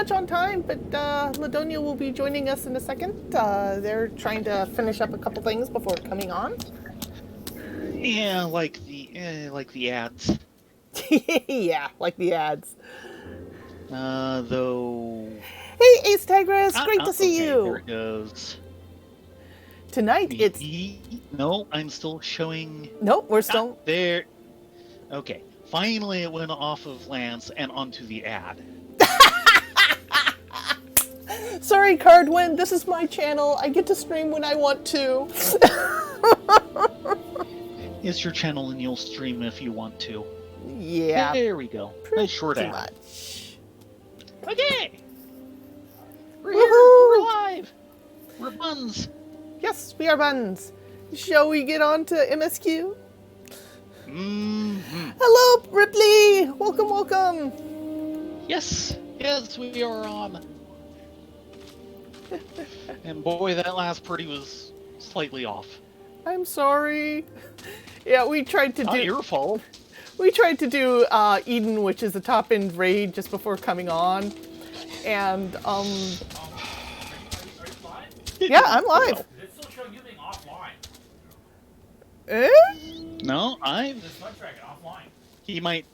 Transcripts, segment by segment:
much on time, but Ladonia will be joining us in a second. They're trying to finish up a couple things before coming on. Yeah, like the ads. Yeah, like the ads. Though. Hey, Ace Tigress, great to see Okay, there you. it goes. Tonight it's... No, I'm still showing. Nope, we're still... There. Okay, finally it went off of Lance and onto the ad. Sorry, Cardwin, this is my channel. I get to stream when I want to. It's your channel and you'll stream if you want to. Yeah. There we go. Nice short ad. Much. Okay. We're here. We're live. We're buns. Yes, we are buns. Shall we get on to MSQ? Mm-hmm. Hello, Ripley. Welcome, welcome. Yes, we are on. And boy, that last party was slightly off. I'm sorry. Yeah, we tried to do... Not your fault. We tried to do Eden, which is a top-end raid, just before coming on. And, yeah, I'm live. Does it still show you being offline? Eh? No, This Mud Dragon offline. He might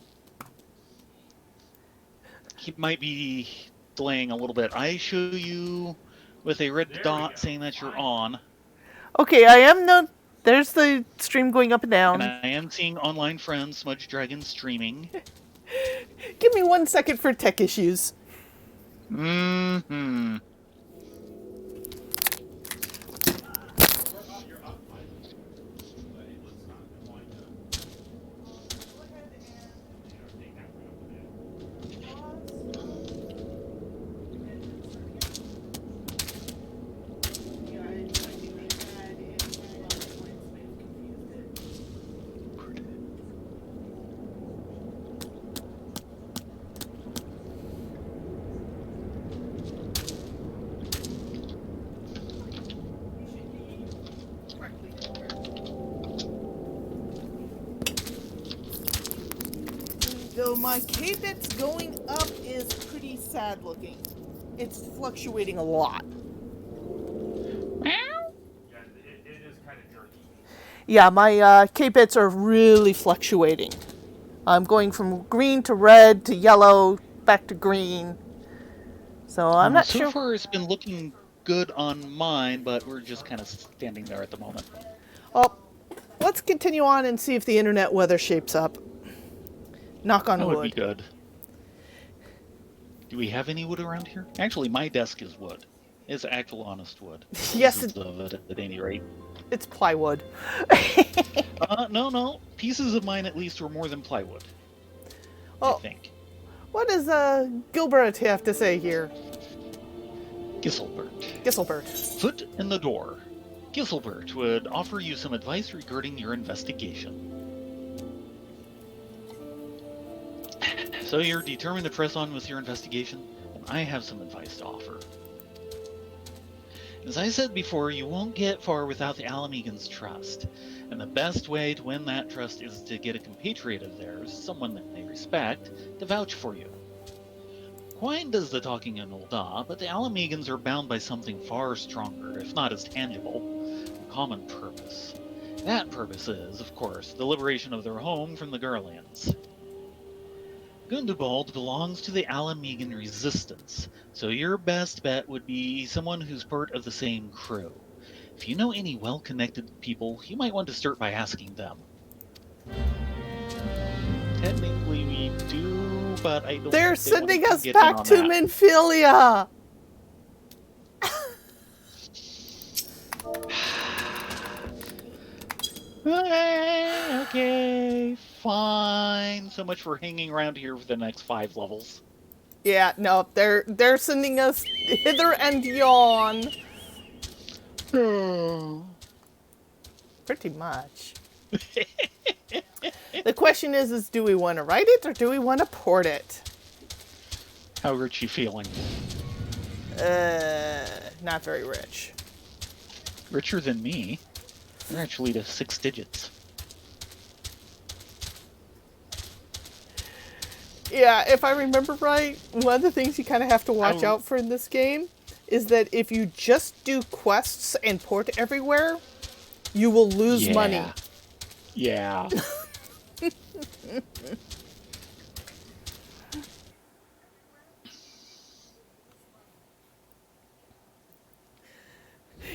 be delaying a little bit. I show you with a red dot saying that you're on. Okay, I am no... There's the stream going up and down. And I am seeing online friends, Smudge Dragon, streaming. Give me 1 second for tech issues. Mm-hmm. Though my K that's going up is pretty sad looking. It's fluctuating a lot. Yeah, it is kind of jerky. Yeah, my K-bits are really fluctuating. I'm going from green to red to yellow, back to green. So I'm not sure. So far it's been looking good on mine, but we're just kind of standing there at the moment. Well, let's continue on and see if the internet weather shapes up. Knock on wood. That would be good. Do we have any wood around here? Actually, my desk is wood. It's actual honest wood. Yes, of it at any rate. It's plywood. No. Pieces of mine at least were more than plywood. I think. What does Gilbert have to say here? Gisselbert. Foot in the door. Gisselbert would offer you some advice regarding your investigation. So you're determined to press on with your investigation, and I have some advice to offer. As I said before, you won't get far without the Alamegans' trust, and the best way to win that trust is to get a compatriot of theirs, someone that they respect, to vouch for you. Quine does the talking in Ul'dah, but the Alamegans are bound by something far stronger, if not as tangible, a common purpose. That purpose is, of course, the liberation of their home from the Garleans. Gundobald belongs to the Alamegan resistance, so your best bet would be someone who's part of the same crew. If you know any well-connected people, you might want to start by asking them. Technically we do, but I don't They're think they sending want us get back in on to that. Minfilia! Okay, fine. So much for hanging around here for the next 5 levels. Yeah, no, they're sending us hither and yon. Pretty much. The question is do we want to write it or do we want to port it? How rich you feeling? Not very rich. Richer than me. You're actually to 6 digits. Yeah, if I remember right, one of the things you kind of have to watch Oh. out for in this game is that if you just do quests and port everywhere, you will lose money. Yeah.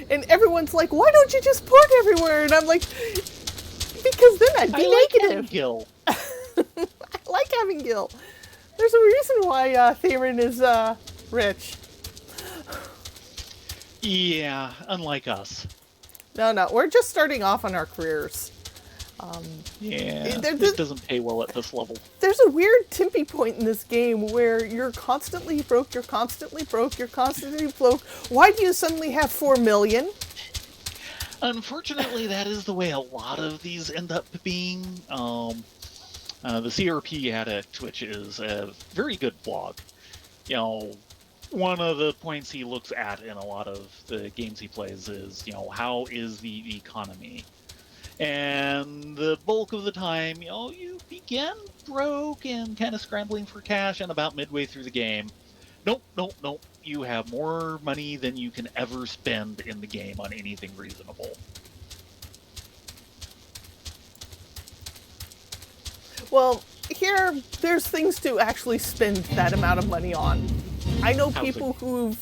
And everyone's like, why don't you just port everywhere? And I'm like, because then I'd be I like having negative. Gil. I like having Gil. There's a reason why Theron is rich. Yeah, unlike us. No, we're just starting off on our careers. Yeah, There- it doesn't pay well at this level. There's a weird tippy point in this game where you're constantly broke, you're constantly broke, you're constantly broke. Why do you suddenly have 4 million? Unfortunately, that is the way a lot of these end up being. The CRP Addict, which is a very good blog. You know, one of the points he looks at in a lot of the games he plays is, how is the economy? And the bulk of the time, you begin broke and kind of scrambling for cash, and about midway through the game, nope. You have more money than you can ever spend in the game on anything reasonable. Well, here, there's things to actually spend that amount of money on. I know Housing. people who've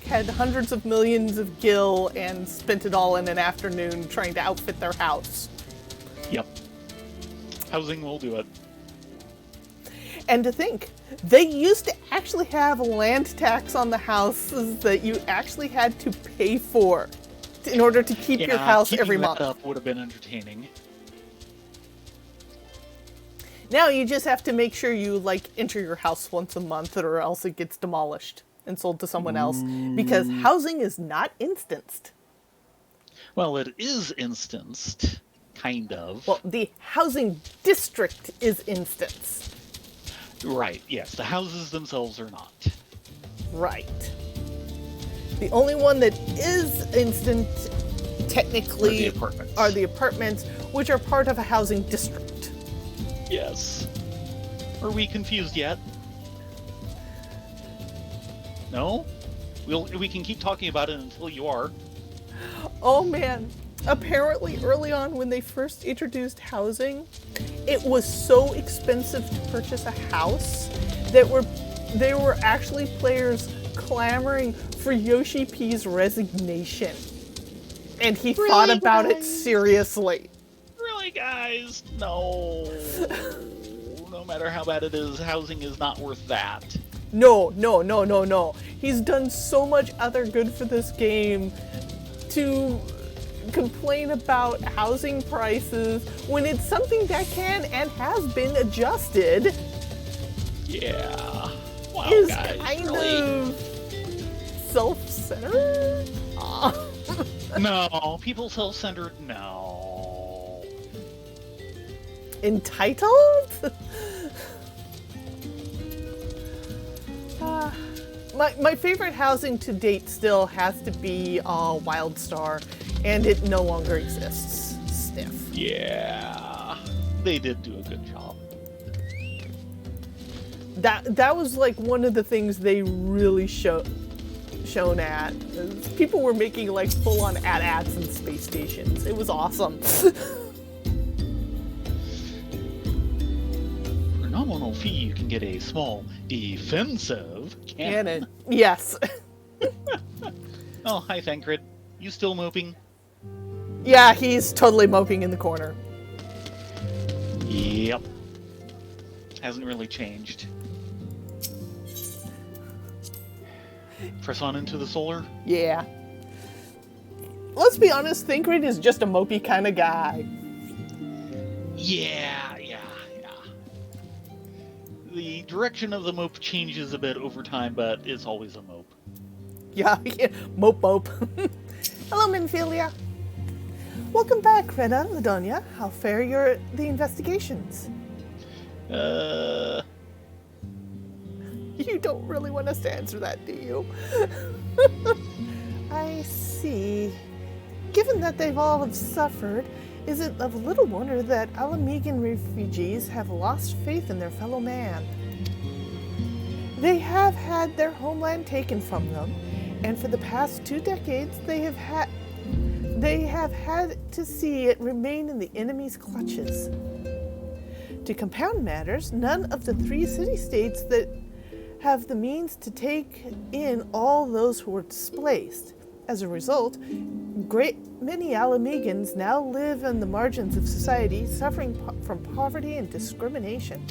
had hundreds of millions of gil and spent it all in an afternoon trying to outfit their house. Yep. Housing will do it. And to think, they used to actually have land tax on the houses that you actually had to pay for in order to keep your house every keeping that month. up would have been entertaining. Now you just have to make sure you enter your house once a month or else it gets demolished and sold to someone else because housing is not instanced. Well, it is instanced, kind of. Well, the housing district is instanced. Right, yes, the houses themselves are not. Right. The only one that is instant technically are the apartments, which are part of a housing district. Yes. Are we confused yet? No? We can keep talking about it until you are. Oh man, apparently early on when they first introduced housing, it was so expensive to purchase a house that there were actually players clamoring for Yoshi P's resignation. And he thought about it seriously. Really, guys? No. No matter how bad it is, housing is not worth that. No. He's done so much other good for this game to complain about housing prices when it's something that can and has been adjusted. Yeah. Wow, Is guys, kind really? of self-centered. No, people self-centered, no. Entitled? My favorite housing to date still has to be Wildstar, and it no longer exists. Stiff. Yeah. They did do a good job. That was one of the things they really shown at. People were making full-on AT-ATs and space stations. It was awesome. For a nominal fee, you can get a small defensive cannon. Yes. Oh, hi, Thancred. You still moping? Yeah, he's totally moping in the corner. Yep. Hasn't really changed. Press on into the solar? Yeah. Let's be honest, Thancred is just a mopey kind of guy. Yeah. The direction of the mope changes a bit over time, but it's always a mope. Yeah. Mope. Hello, Minfilia. Welcome back, Rena Ladonia. How fare the investigations? You don't really want us to answer that, do you? I see. Given that they've all suffered, is it of little wonder that Alamegan refugees have lost faith in their fellow man? They have had their homeland taken from them, and for the past 2 decades they have had to see it remain in the enemy's clutches. To compound matters, none of the 3 city-states that have the means to take in all those who were displaced. As a result, great many Alamegans now live on the margins of society, suffering from poverty and discrimination.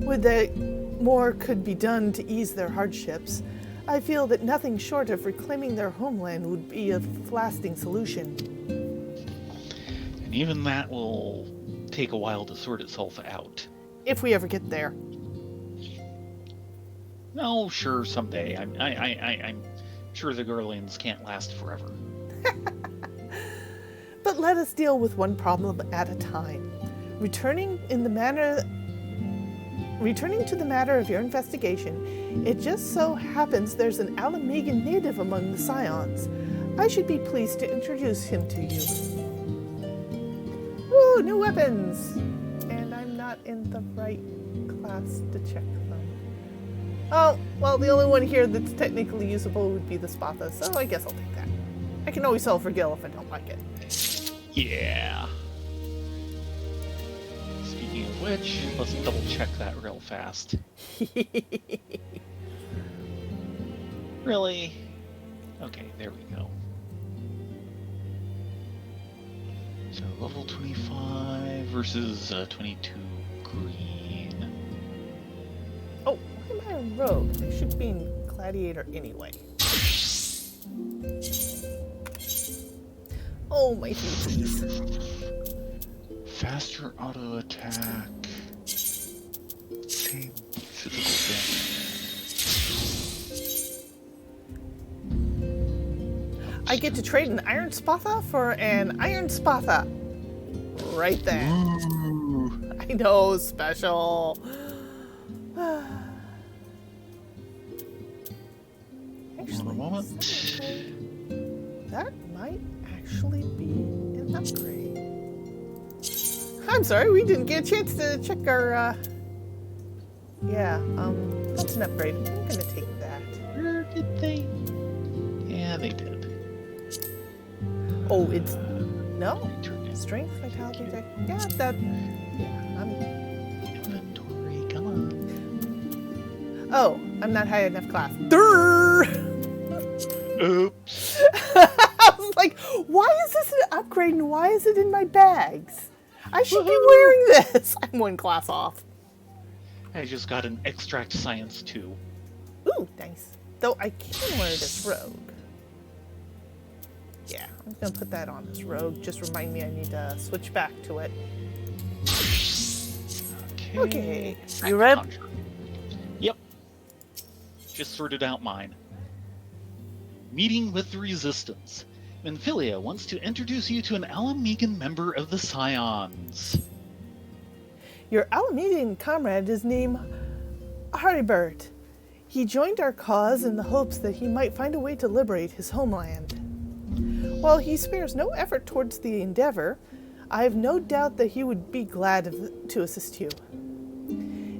Would that more could be done to ease their hardships, I feel that nothing short of reclaiming their homeland would be a lasting solution. And even that will take a while to sort itself out. If we ever get there. Oh, sure, someday. I'm sure the Gurlians can't last forever. But let us deal with one problem at a time. Returning to the matter of your investigation, it just so happens there's an Alamegan native among the Scions. I should be pleased to introduce him to you. Woo, new weapons! And I'm not in the right class to check them. Oh, well, the only one here that's technically usable would be the Spatha, so I guess I'll take that. I can always sell for Gil if I don't like it. Yeah. Speaking of which, let's double check that real fast. Really? Okay, there we go. So level 25 versus 22 green. Oh, why am I a rogue? I should be in gladiator anyway. Oh, my feeties. Faster auto attack. Same physical damage. I get to trade an Iron Spatha for an Iron Spatha. Right there. Ooh. I know, special. Actually, a moment. That might actually be an upgrade. I'm sorry, we didn't get a chance to check our, yeah, that's an upgrade. I'm gonna take that. Where did they? Yeah, they did. Oh, it's, no? Turn it. Strength, vitality, attack. Yeah, that, yeah, Inventory, come on. oh, I'm not high enough class. Durr! Oops. I was like, why is this an upgrade and why is it in my bags? I should be wearing this. I'm 1 class off. I just got an extract science 2. Ooh, nice. Though I can wear this rogue. Yeah, I'm gonna put that on this rogue. Just remind me I need to switch back to it. Okay. You ready? Yep. Just sorted out mine. Meeting with the Resistance. Menphilia wants to introduce you to an Alamegan member of the Scions. Your Alamegan comrade is named Hare. He joined our cause in the hopes that he might find a way to liberate his homeland. While he spares no effort towards the endeavor, I have no doubt that he would be glad to assist you.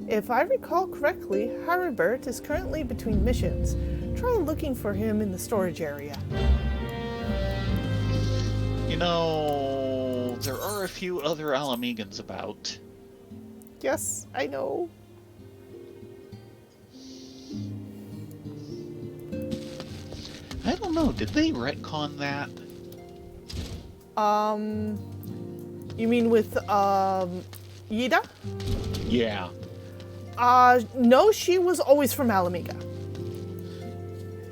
If I recall correctly, Hare is currently between missions. Try looking for him in the storage area. You know, there are a few other Alamegans about. Yes, I know. I don't know, did they retcon that? You mean with, Yida? Yeah. No, she was always from Alamega.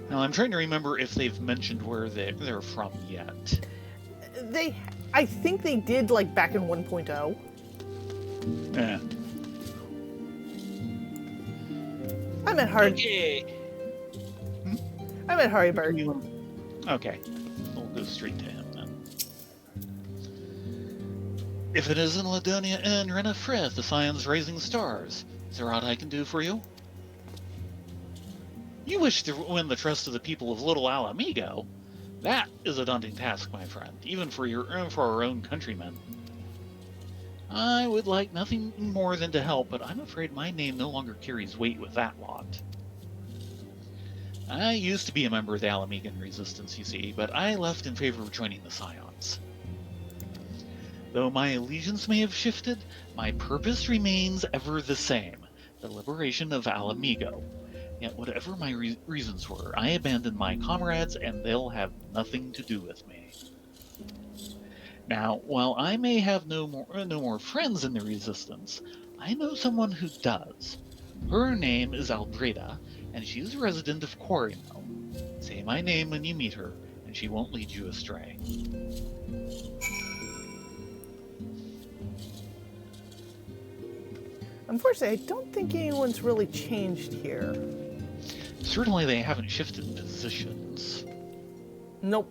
Now, I'm trying to remember if they've mentioned where they're from yet. I think they did, like, back in 1.0. Eh. I'm at Hard. Okay. I'm at Harryburg. Okay. We'll go straight to him then. If it isn't Ladonia and Renafrith, the Scions Raising Stars, is there aught I can do for you? You wish to win the trust of the people of Little Alamigo? That is a daunting task, my friend, even for our own countrymen. I would like nothing more than to help, but I'm afraid my name no longer carries weight with that lot. I used to be a member of the Alamegan Resistance, you see, but I left in favor of joining the Scions. Though my allegiance may have shifted, my purpose remains ever the same, the liberation of Alamigo. Yet whatever my reasons were, I abandoned my comrades and they'll have nothing to do with me. Now, while I may have no more friends in the Resistance, I know someone who does. Her name is Albreda, and she is a resident of Quarrymill. Say my name when you meet her, and she won't lead you astray. Unfortunately, I don't think anyone's really changed here. Certainly they haven't shifted positions. Nope.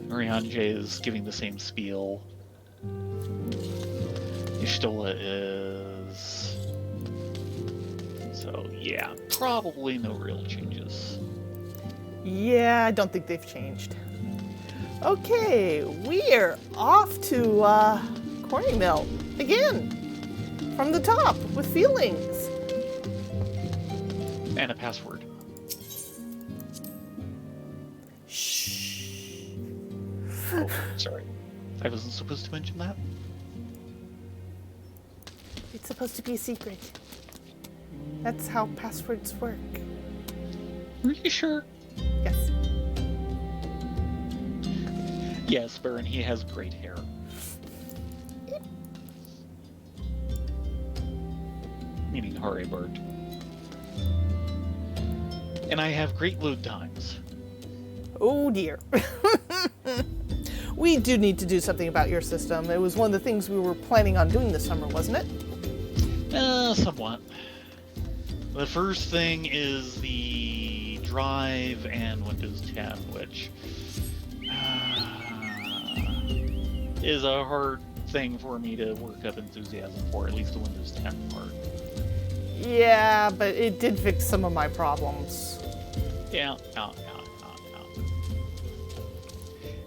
Marianne is giving the same spiel. Ishtola is... So, yeah, probably no real changes. Yeah, I don't think they've changed. Okay, we're off to Corny Mill again. From the top, with feelings. And a password. Shh. Oh, sorry. I wasn't supposed to mention that? It's supposed to be a secret. That's how passwords work. Are you sure? Yes. Yes, Baron, he has great hair. Meaning Hare bird. And I have great load times. Oh dear. We do need to do something about your system. It was one of the things we were planning on doing this summer, wasn't it? Somewhat. The first thing is the Drive and Windows 10, which is a hard thing for me to work up enthusiasm for, at least the Windows 10 part. Yeah, but it did fix some of my problems. Yeah.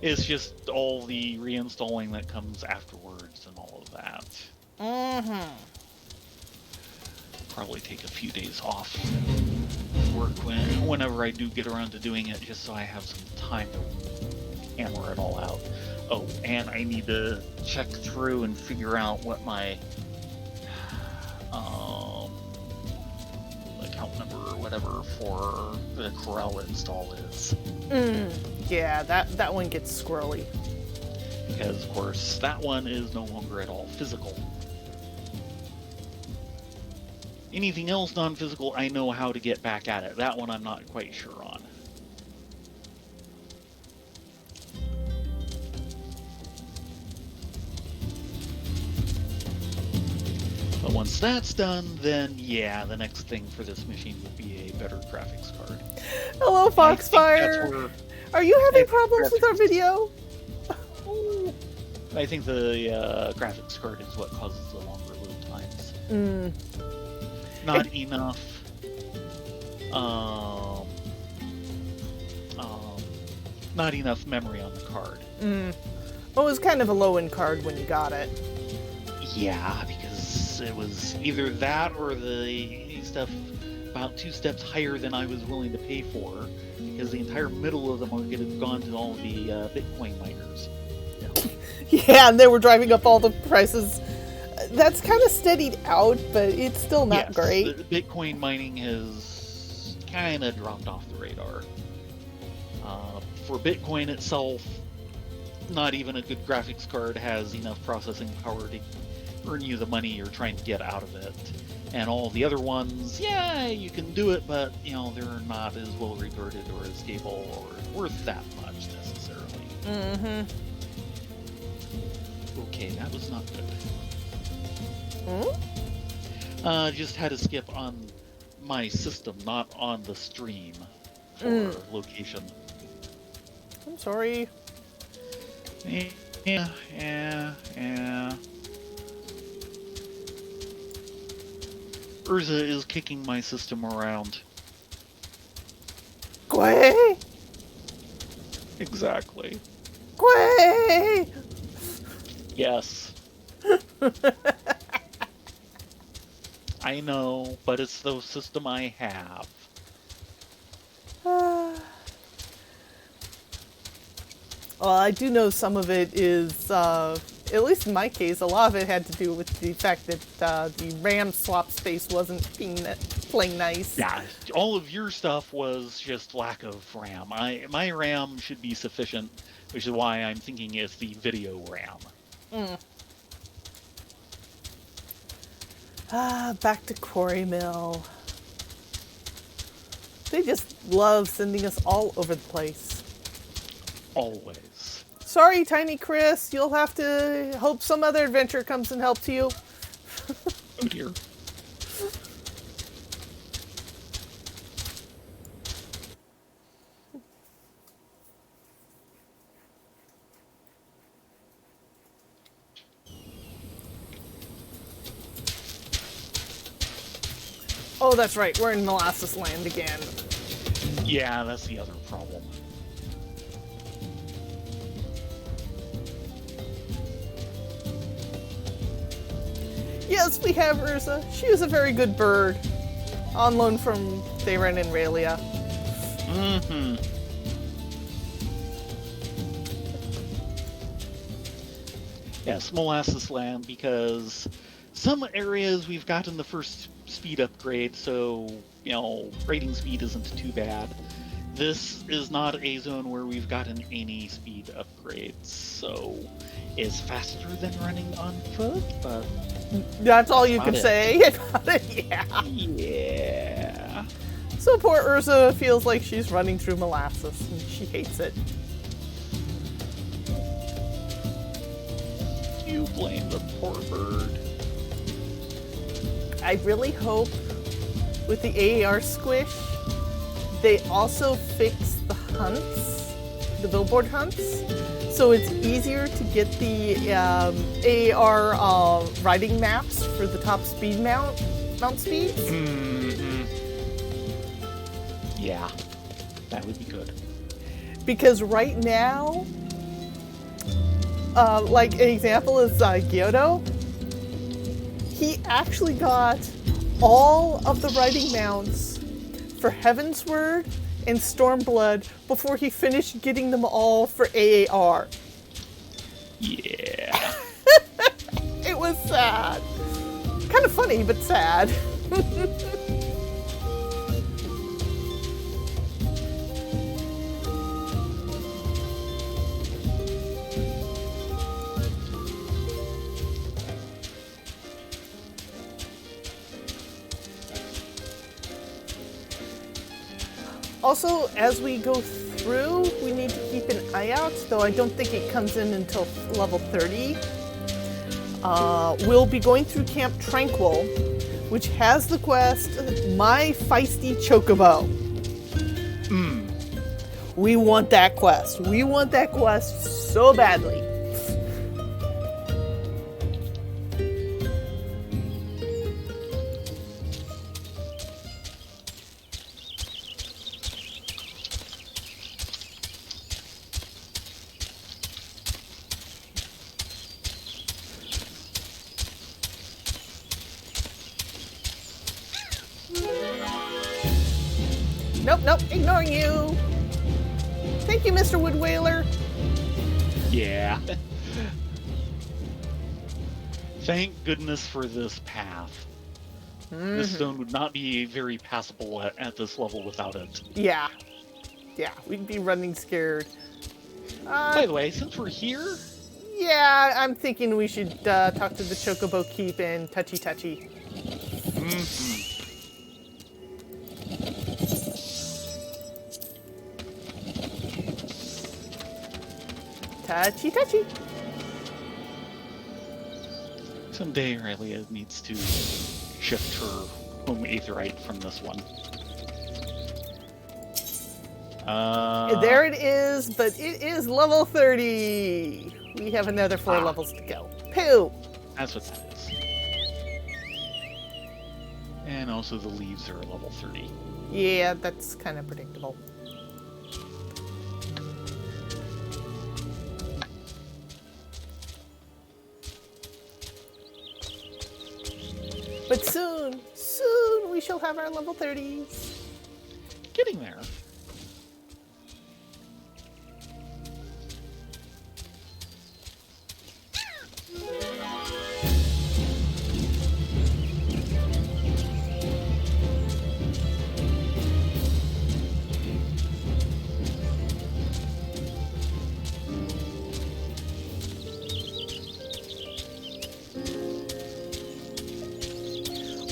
It's just all the reinstalling that comes afterwards and all of that. Mm-hmm. Probably take a few days off work whenever I do get around to doing it, just so I have some time to hammer it all out. Oh, and I need to check through and figure out what my account number or whatever for the Corel install is. Yeah, that one gets squirrely. Because, of course, that one is no longer at all physical. Anything else non-physical, I know how to get back at it. That one I'm not quite sure on. But once that's done, then yeah, the next thing for this machine would be a better graphics card. Hello, Foxfire. Are you having problems with our video? I think the graphics card is what causes the longer load times. Not enough. Not enough memory on the card. Well, it was kind of a low-end card when you got it. Yeah, because it was either that or the stuff about 2 steps higher than I was willing to pay for, because the entire middle of the market had gone to all the Bitcoin miners. Yeah, and they were driving up all the prices. That's kind of steadied out, but it's still not great. The Bitcoin mining has kind of dropped off the radar. For Bitcoin itself, not even a good graphics card has enough processing power to earn you the money you're trying to get out of it. And all the other ones, yeah, you can do it, but, you know, they're not as well regarded or as stable or worth that much necessarily. Okay, that was not good. Just had to skip on my system, not on the stream for location. I'm sorry. Yeah. Eorzia is kicking my system around. Quay! Exactly. Quay! Yes. I know, but it's the system I have. Well, I do know some of it is, at least in my case, a lot of it had to do with the fact that the RAM swap space wasn't playing nice. Yeah, all of your stuff was just lack of RAM. My RAM should be sufficient, which is why I'm thinking it's the video RAM. Back to Quarry Mill. They just love sending us all over the place. Always. Sorry, Tiny Chris. You'll have to hope some other adventure comes and helps you. Oh dear. Oh, that's right. We're in Molasses Land again. Yeah, that's the other problem. Yes, we have Eorzia. She is a very good bird. On loan from Theron and Raylia. Mm-hmm. Yes, Molasses Land, because some areas we've gotten the first speed upgrade, so, rating speed isn't too bad. This is not a zone where we've gotten any speed upgrades, so it's faster than running on foot, but... That's all you can it. say about it, yeah. Yeah. So poor Eorzia feels like she's running through molasses, and she hates it. You blame the poor bird. I really hope with the AAR squish, they also fix the hunts, the billboard hunts, so it's easier to get the AAR riding maps for the top speed mount speeds. Mm-hmm. Yeah, that would be good. Because right now, like an example is Gyoto. He actually got all of the riding mounts for Heaven's Word and Stormblood before he finished getting them all for AAR. Yeah. It was sad. Kind of funny, but sad. Also, as we go through, we need to keep an eye out, though I don't think it comes in until level 30. We'll be going through Camp Tranquil, which has the quest, My Feisty Chocobo. We want that quest. We want that quest so badly. Nope, ignoring you. Thank you, Mr. Woodwhaler. Yeah. Thank goodness for this path. This zone would not be very passable at this level without it. Yeah, we'd be running scared. By the way, since we're here... Yeah, I'm thinking we should talk to the Chocobo Keep and touchy. Touchy. Someday Aurelia needs to shift her home aetherite from this one. There it is, but it is level 30. We have another 4 levels to go. Pooh! That's what that is. And also the leaves are level 30. Yeah, that's kind of predictable. she'll have our level 30s. Getting there.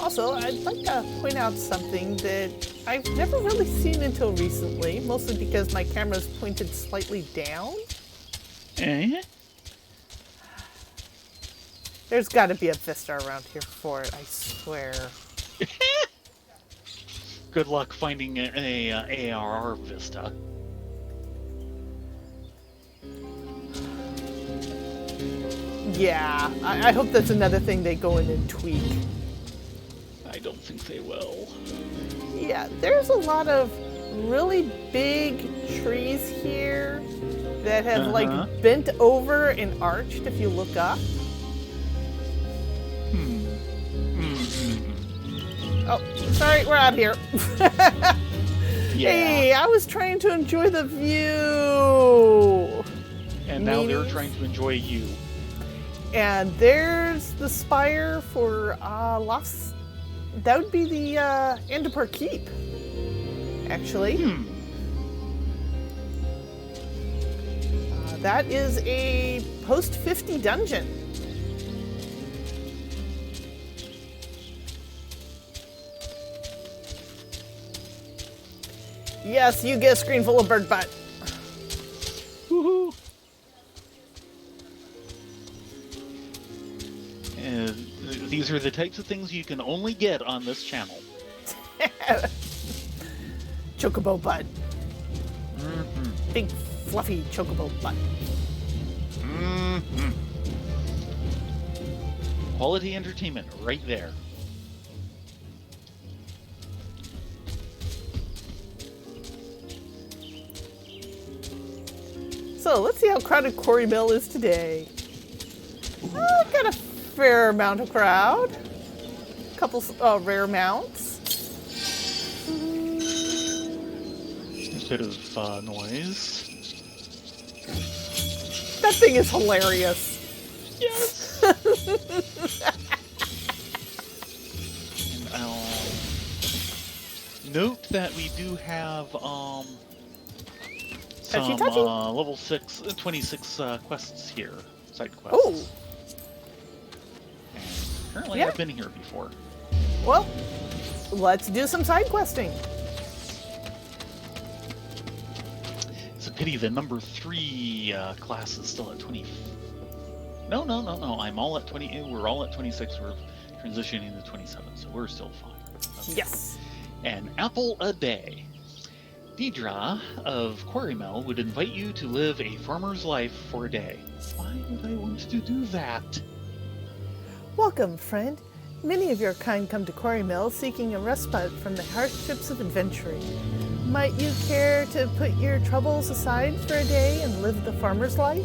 Also, I'd like to point out something that I've never really seen until recently, mostly because my camera's pointed slightly down. Eh? There's got to be a Vista around here for it, I swear. Good luck finding a ARR Vista. Yeah, I hope that's another thing they go in and tweak. I don't think they will. Yeah, there's a lot of really big trees here that have like bent over and arched if you look up. Oh, sorry, we're out here. Yeah. Hey, I was trying to enjoy the view. And now they're Meanies. trying to enjoy you. And there's the spire for Lost. That would be the Andapur Keep, actually. That is a post-50 dungeon. Yes, you get a screen full of bird butt. Woohoo! And these are the types of things you can only get on this channel. Chocobo butt. Big fluffy chocobo butt. Quality entertainment right there. So let's see how crowded Quarry Mill is today. Got a fair amount of crowd. Couple rare mounts. A bit of noise. That thing is hilarious. Yes. And I'll note that we do have some Touchy-touchy? level 26 quests here, side quests. Oh, And apparently Yeah. I've been here before. well, let's do some side questing. It's a pity the number 3 class is still at 20. No. I'm all at 20. We're all at 26. We're transitioning to 27, so we're still fine. Okay. Yes. An apple a day. Deidre of Quarrymill would invite you to live a farmer's life for a day. Why would I want to do that? Welcome, friend. Many of your kind come to Quarry Mill seeking a respite from the hardships of adventuring. Might you care to put your troubles aside for a day and live the farmer's life?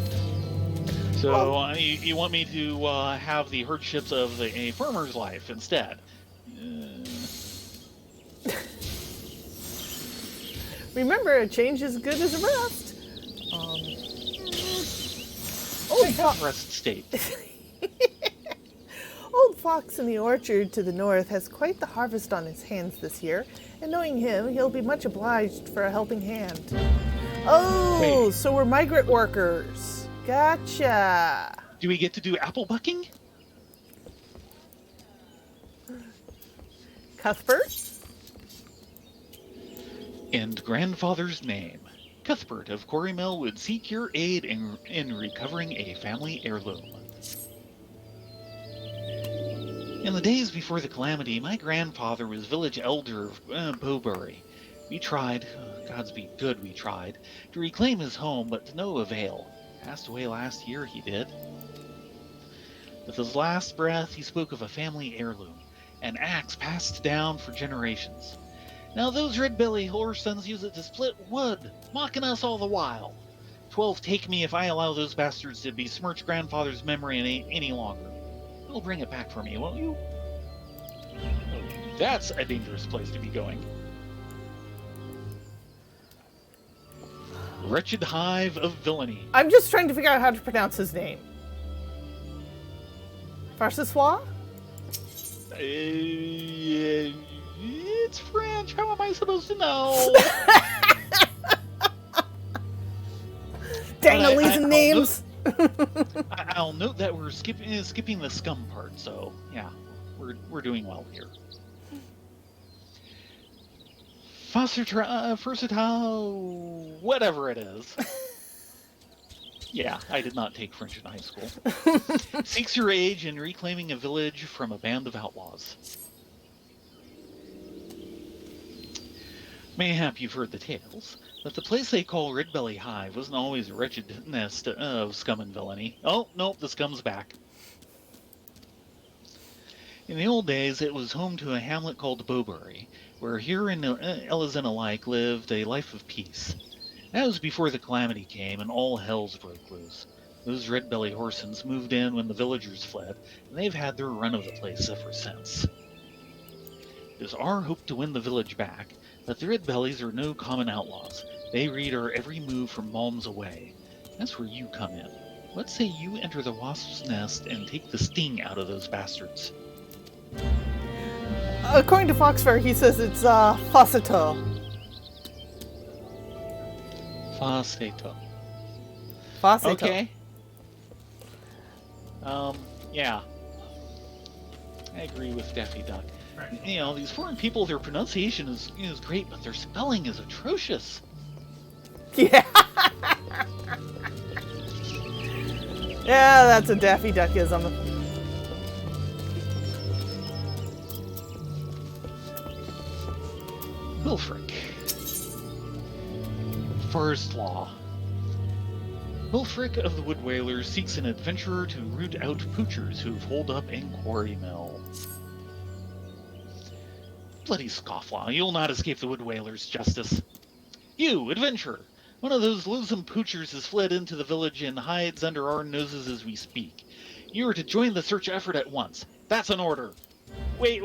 So you want me to have the hardships of a farmer's life instead? Remember, a change is good as a rest. I have rest state. Old Fox in the orchard to the north has quite the harvest on his hands this year, and knowing him, he'll be much obliged for a helping hand. Oh, Wait. so we're migrant workers. Gotcha. Do we get to do apple bucking? Cuthbert? And grandfather's name. Cuthbert of Quarrymill would seek your aid in recovering a family heirloom. In the days before the calamity, my grandfather was village elder of Bowbury. We tried, God's be good we tried, to reclaim his home, but to no avail. Passed away last year, he did. With his last breath, he spoke of a family heirloom, an axe passed down for generations. Now those red-belly whoresons use it to split wood, mocking us all the while. 12 take me if I allow those bastards to besmirch grandfather's memory any longer. You'll bring it back for me, won't you? Okay. That's a dangerous place to be going. Wretched hive of villainy. I'm just trying to figure out how to pronounce his name. Farcessois? It's French. How am I supposed to know? Dang, But Elise and names. I'll note that we're skipping the scum part, so yeah, we're doing well here. Versatile, whatever it is. Yeah, I did not take French in high school. Seeks your age in reclaiming a village from a band of outlaws. Mayhap you've heard the tales, that the place they call Red Belly Hive wasn't always a wretched nest of scum and villainy. Oh, nope, the scum's back. In the old days, it was home to a hamlet called Bowbury, where Hare and Elizin alike lived a life of peace. That was before the calamity came and all hells broke loose. Those red belly horsens moved in when the villagers fled, and they've had their run of the place ever since. It is our hope to win the village back, but the red bellies are no common outlaws. They read our every move from malms away. That's where you come in. Let's say you enter the wasp's nest and take the sting out of those bastards. According to Foxfire, he says it's Faceto. Faceto. Faceto. Okay. Yeah. I agree with Daffy Duck. You know, these foreign people, their pronunciation is great, but their spelling is atrocious. Yeah. Yeah, that's a Daffy Duckism. Wilfric. First Law. Wilfric of the Wood Whalers seeks an adventurer to root out poochers who've holed up in Quarry Mill. Bloody scofflaw, you'll not escape the Wood Whalers, Justice. You, adventurer! One of those loathsome poochers has fled into the village and hides under our noses as we speak. You are to join the search effort at once. That's an order. Wait.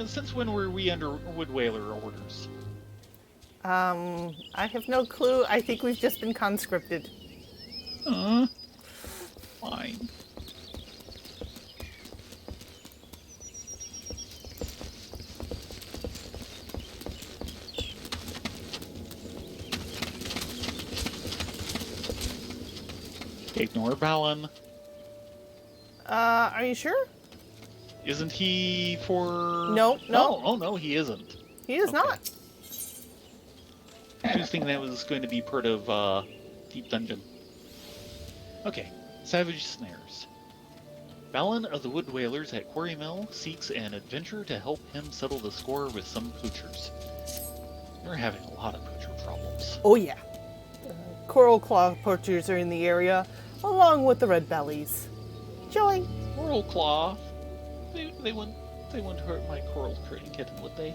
Since when were we under Wood Whaler orders? I have no clue. I think we've just been conscripted. Fine. Ignore Balin. Are you sure? Isn't he for... No. Oh, no, he isn't. He is Okay. not. I was thinking that was going to be part of Deep Dungeon. Okay, Savage Snares. Balin of the Wood Whalers at Quarry Mill seeks an adventurer to help him settle the score with some poochers. They're having a lot of poocher problems. Oh yeah. Coral claw poachers are in the area, along with the red bellies. Joey. Coral Claw. They wouldn't hurt my coral kitten, would they?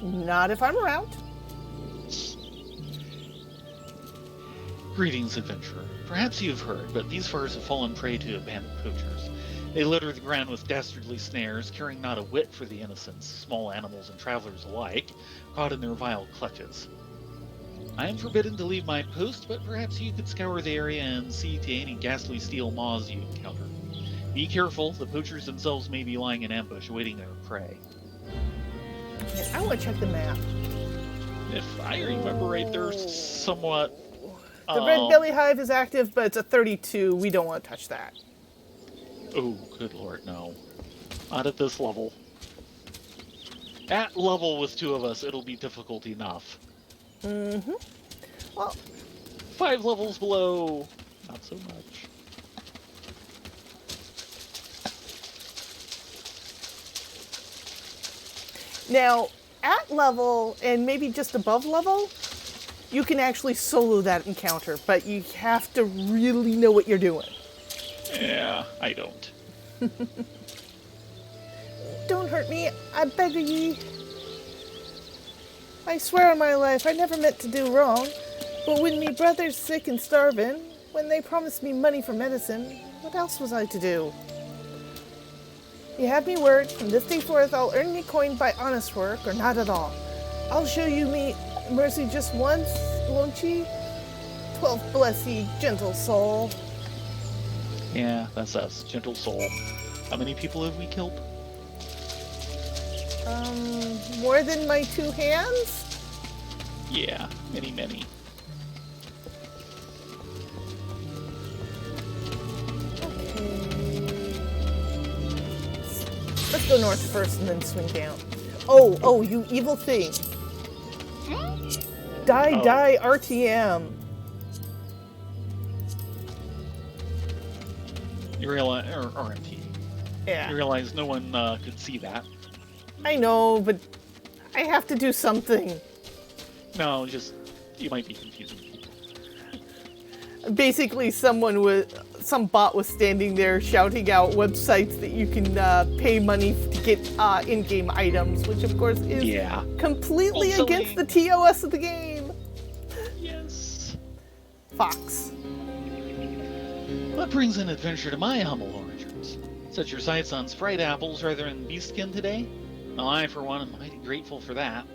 Not if I'm around. Greetings, adventurer. Perhaps you've heard, but these furs have fallen prey to abandoned poachers. They litter the ground with dastardly snares, caring not a whit for the innocents, small animals and travelers alike, caught in their vile clutches. I am forbidden to leave my post, but perhaps you could scour the area and see to any ghastly steel maws you encounter. Be careful, the poachers themselves may be lying in ambush awaiting their prey. Okay, I want to check the map. If I remember right, they're somewhat... The red belly hive is active, but it's a 32. We don't want to touch that. Oh, good lord, no. Not at this level. At level with two of us, it'll be difficult enough. Mm-hmm. Well, 5 levels below, not so much. now, at level, and maybe just above level, you can actually solo that encounter, but you have to really know what you're doing. Yeah, I don't. Don't hurt me, I beg of ye. I swear on my life, I never meant to do wrong. But when me brother's sick and starving, when they promised me money for medicine, what else was I to do? You have me word, from this day forth I'll earn me coin by honest work, or not at all. I'll show you me mercy just once, won't ye? 12 bless ye, gentle soul. Yeah, that's us. Gentle soul. How many people have we killed? More than my 2 hands? Yeah, many, many. Let's go north first and then swing down. Oh, you evil thing. Die, RTM. You realize, or RMT. Yeah, You realize no one could see that. I know, but I have to do something. No, just, you might be confusing people. Basically, some bot was standing there shouting out websites that you can pay money to get in-game items, which of course is completely Also against the TOS of the game. Yes. Fox. That brings an adventure to my humble orchards. Set your sights on sprite apples rather than beefskin today? Well, I, for one, am mighty grateful for that.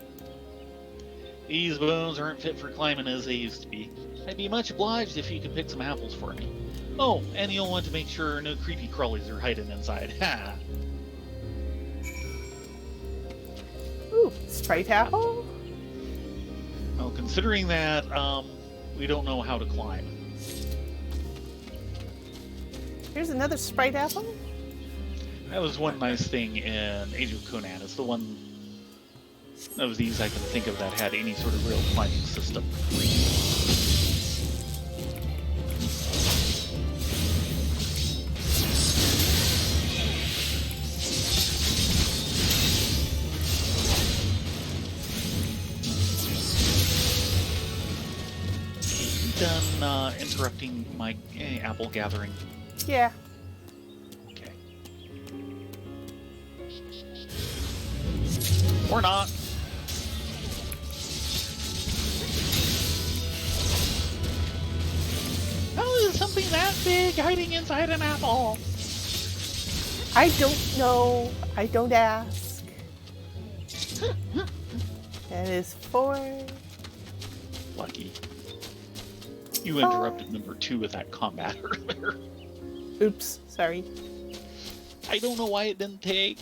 These bones aren't fit for climbing as they used to be. I'd be much obliged if you could pick some apples for me. Oh, and you'll want to make sure no creepy crawlies are hiding inside. Ha! Ooh, Sprite apple? Well, considering that, we don't know how to climb. Here's another Sprite apple. That was one nice thing in Age of Conan. It's the one of these I can think of that had any sort of real climbing system. Done interrupting my apple gathering. Yeah. Okay. Or not. How is something that big hiding inside an apple? I don't know. I don't ask. That is 4. Lucky. You interrupted number 2 with that combat earlier. Oops, sorry. I don't know why it didn't take.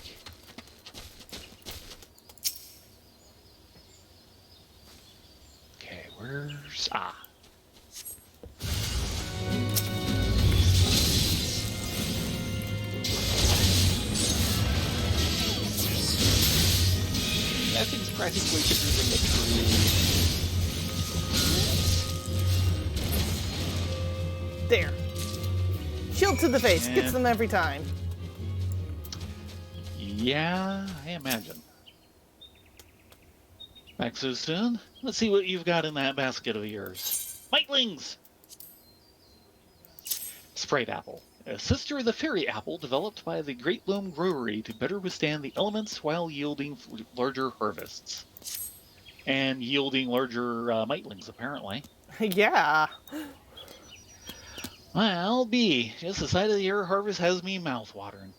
Okay, where's... That thing's practically bigger than the tree. There. Shield to the face. Gets them every time. Yeah, I imagine. Back so soon? Let's see what you've got in that basket of yours. Mightlings! Sprite apple. A sister of the fairy apple developed by the Great Loam Brewery to better withstand the elements while yielding larger harvests. And yielding larger mightlings, apparently. Yeah. Well, B, just the sight of the year harvest has me mouth-watering.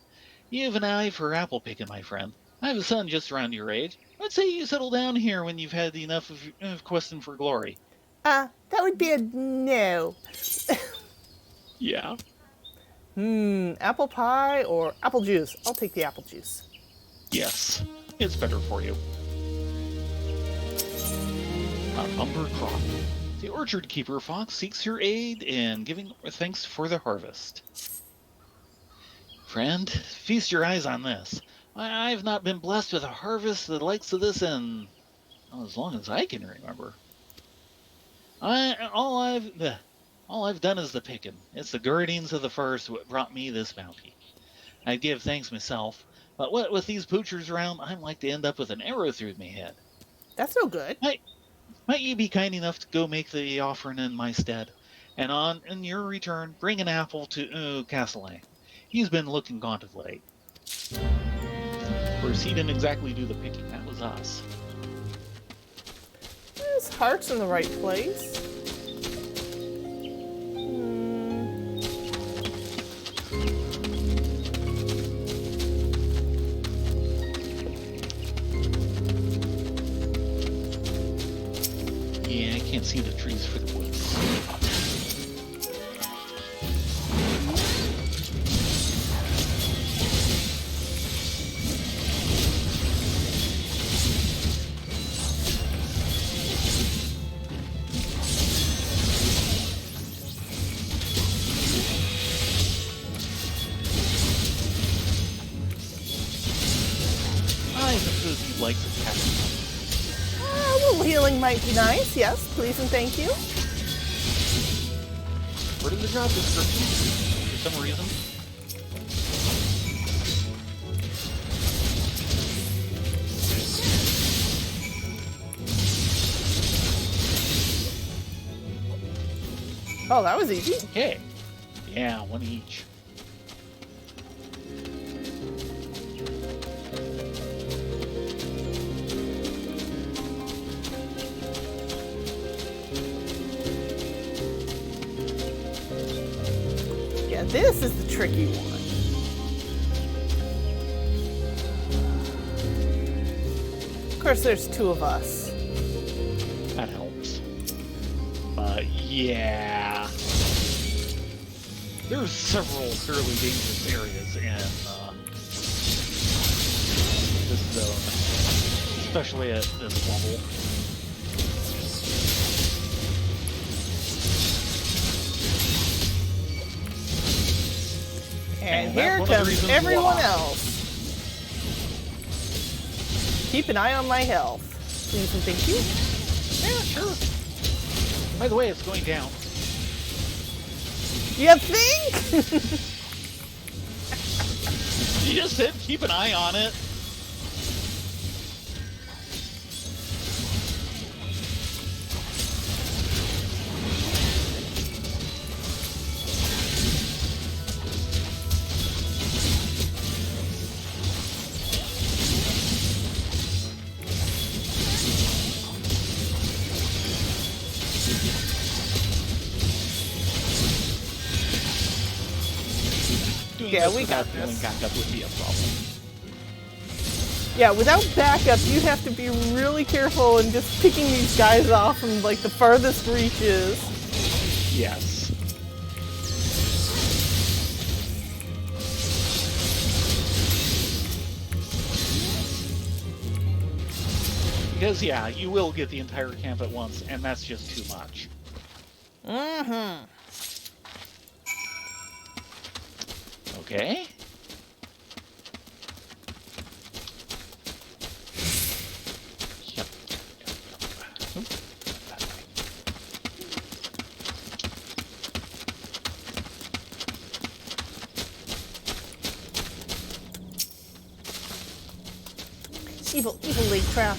You have an eye for apple picking, my friend. I have a son just around your age. Let's say you settle down here when you've had enough of questing for glory. That would be a no. Yeah. Apple pie or apple juice? I'll take the apple juice. Yes, it's better for you. A bumper crop. The orchard keeper fox seeks your aid in giving thanks for the harvest. Friend, feast your eyes on this. I've not been blessed with a harvest the likes of this in as long as I can remember. All I've done is the picking. It's the guardians of the forest what brought me this bounty. I'd give thanks myself, but what with these poochers around, I'm like to end up with an arrow through my head. That's no good. Might you be kind enough to go make the offering in my stead, and in your return, bring an apple to Castellane. He's been looking gaunt of late. Of course, he didn't exactly do the picking. That was us. His heart's in the right place. Can't see the trees for the woods. I suppose you'd like to catch them. A little healing might be nice. Yes, please and thank you. Where did the job description? For some reason. Oh, that was easy. Okay. Yeah, one each. Yeah, this is the tricky one. Of course, there's two of us. That helps. But yeah. There's several fairly dangerous areas in this zone, especially at this level. And And here that's one of the comes reasons everyone why. else. Keep an eye on my health. Please and thank you. Yeah, sure. By the way, it's going down. You think? You just said keep an eye on it. Doing Yeah, this we got without feeling this. backup would be a problem. Yeah, without backup, you have to be really careful in just picking these guys off from like the farthest reaches. Yes. Because, yeah, you will get the entire camp at once, and that's just too much. Mm-hmm. Okay. Yep. Oop, that way. Evil leg trap.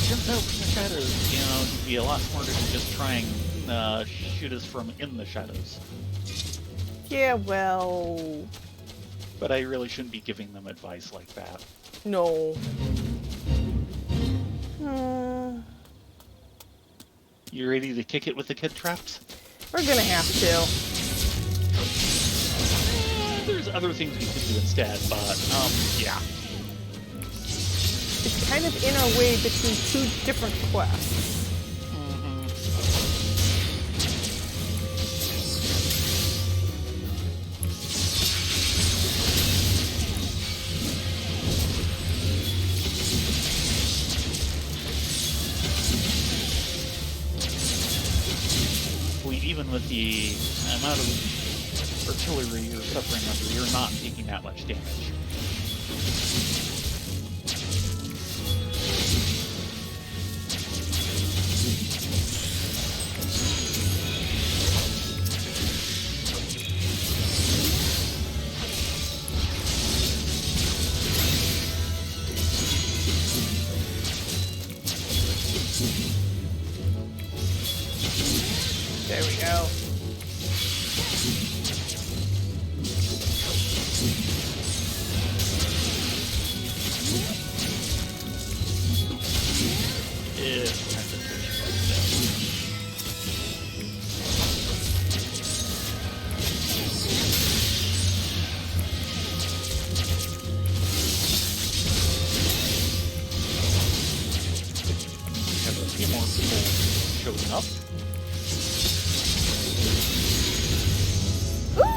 Turns out from the shadows, you know, it'd be a lot smarter to just try and shoot us from in the shadows. Yeah, well, But I really shouldn't be giving them advice like that. no. Hmm. You ready to kick it with the kid traps? We're gonna have to. There's other things we could do instead, but, yeah. It's kind of in our way between two different quests. Even with the amount of artillery you're suffering under, you're not taking that much damage. few more people showing up.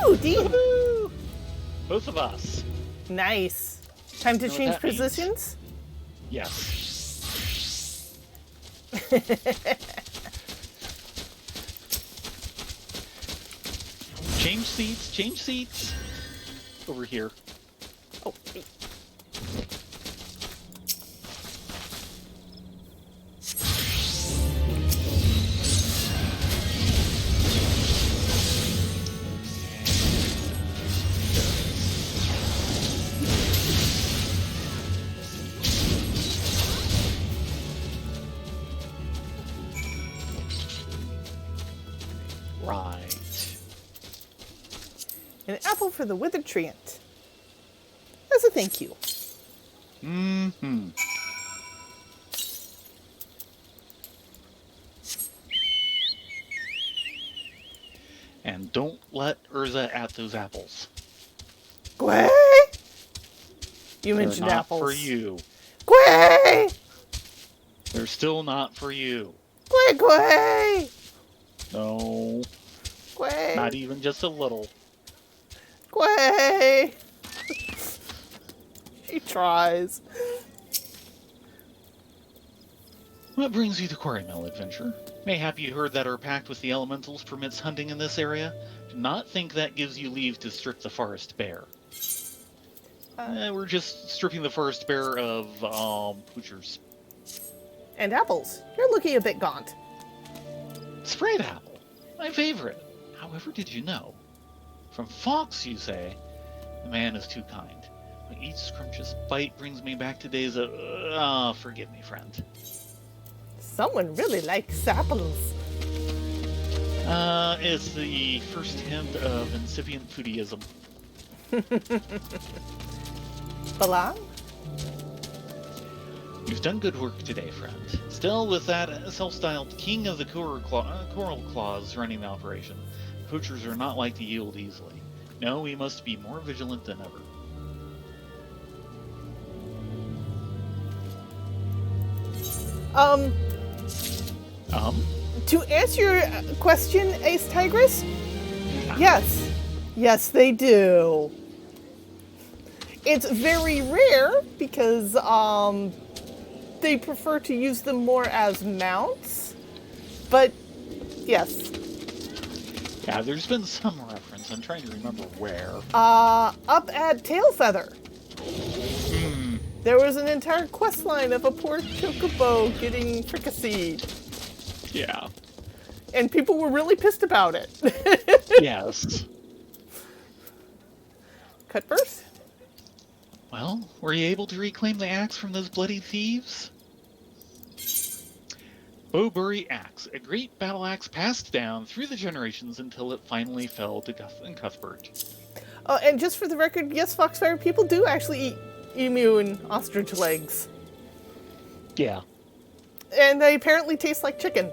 Ooh, Dean. Woohoo! Both of us. Nice. Time to You know what change that means? positions? Yes. Change seats, change seats. Over here. Oh, Right. an apple for the withered treant. As a thank you. Mm-hmm. And don't let Eorzia at those apples. Gway! You They're mentioned not apples. for you. Gway! They're still not for you. Gway, gway! No, Gway! not even just a little. Gway! She tries. What brings you to Quarry Mill, Adventure? Mayhap you heard that our pact with the elementals permits hunting in this area? Do not think that gives you leave to strip the forest bare. We're just stripping the forest bare of, poochers. And apples. You're looking a bit gaunt. Sprayed apple, my favorite. However, did you know? From Fox, you say? The man is too kind. But each scrumptious bite brings me back to days of, forgive me, friend. Someone really likes apples. It's the first hint of incipient foodieism. Belong? You've done good work today, friend. Still, with that self-styled king of the coral claws running the operation, poachers are not like to yield easily. No, we must be more vigilant than ever. To answer your question, Ace Tigress, yes. Yes, they do. It's very rare because they prefer to use them more as mounts, but yes. Yeah, there's been some reference. I'm trying to remember where. Up at Tailfeather, there was an entire quest line of a poor chocobo getting fricasseed, Yeah. and people were really pissed about it. Yes. Cutburst? Well, were you able to reclaim the axe from those bloody thieves? Bowbury Axe, a great battle axe passed down through the generations until it finally fell to Cuthbert. And just for the record, yes, Foxfire people do actually eat emu and ostrich legs. Yeah. And they apparently taste like chicken.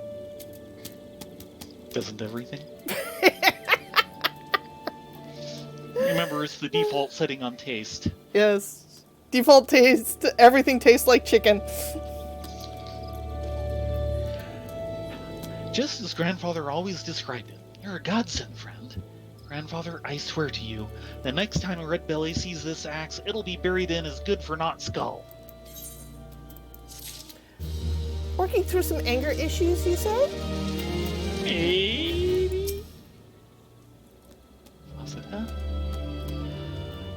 Doesn't everything? Remember, it's the default setting on taste. Yes. Default taste, everything tastes like chicken. Just as Grandfather always described it. You're a godsend, friend. Grandfather, I swear to you, the next time a red belly sees this axe, it'll be buried in his good-for-naught skull. Working through some anger issues, you say? Maybe? Was it that?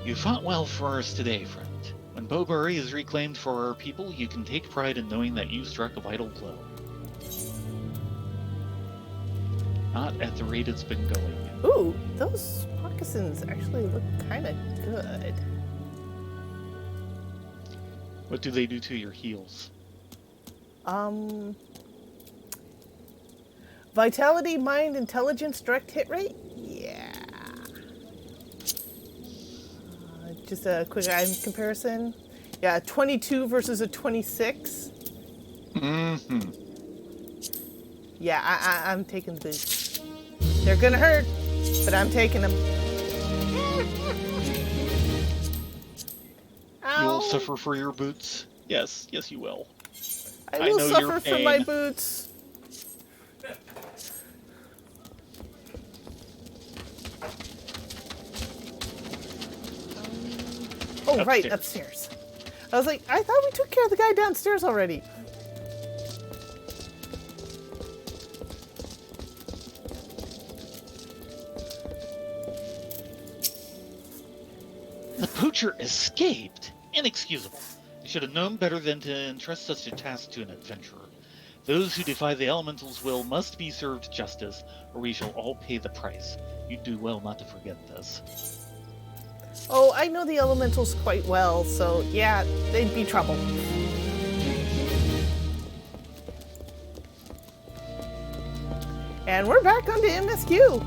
You fought well for us today, friend. When Bowbury is reclaimed for our people, you can take pride in knowing that you struck a vital blow. Not at the rate it's been going. Ooh, those moccasins actually look kind of good. What do they do to your heels? Vitality, mind, intelligence, direct hit rate? Yeah. Just a quick item comparison. Yeah, 22 versus a 26. Mm-hmm. Yeah, I'm taking the boots. They're gonna hurt, but I'm taking them. You'll Ow. suffer for your boots. Yes, yes you will. I I will know your suffer for my pain. boots. Oh, right, upstairs. I was like, I thought we took care of the guy downstairs already. The poacher escaped? Inexcusable. I should have known better than to entrust such a task to an adventurer. Those who defy the elemental's will must be served justice, or we shall all pay the price. You'd do well not to forget this. Oh, I know the elementals quite well, so yeah, they'd be trouble. And we're back onto MSQ.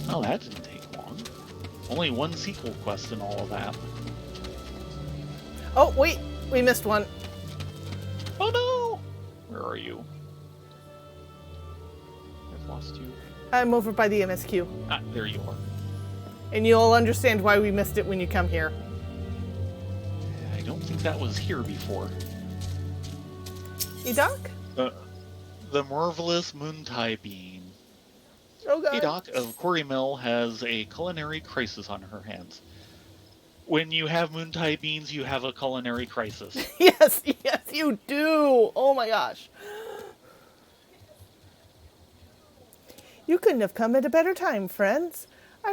Oh, that didn't take long. Only one sequel quest and all of that. Oh, wait, we missed one. Oh no! Where are you? I've lost you. I'm over by the MSQ. Ah, there you are. And you'll understand why we missed it when you come here. I don't think that was here before. Hey, Doc? The marvelous Moontie Bean. Oh, God. Hey, Doc of Quarry Mill has a culinary crisis on her hands. When you have Moontie Beans, you have a culinary crisis. Yes, yes, you do. Oh, my gosh. You couldn't have come at a better time, friends. I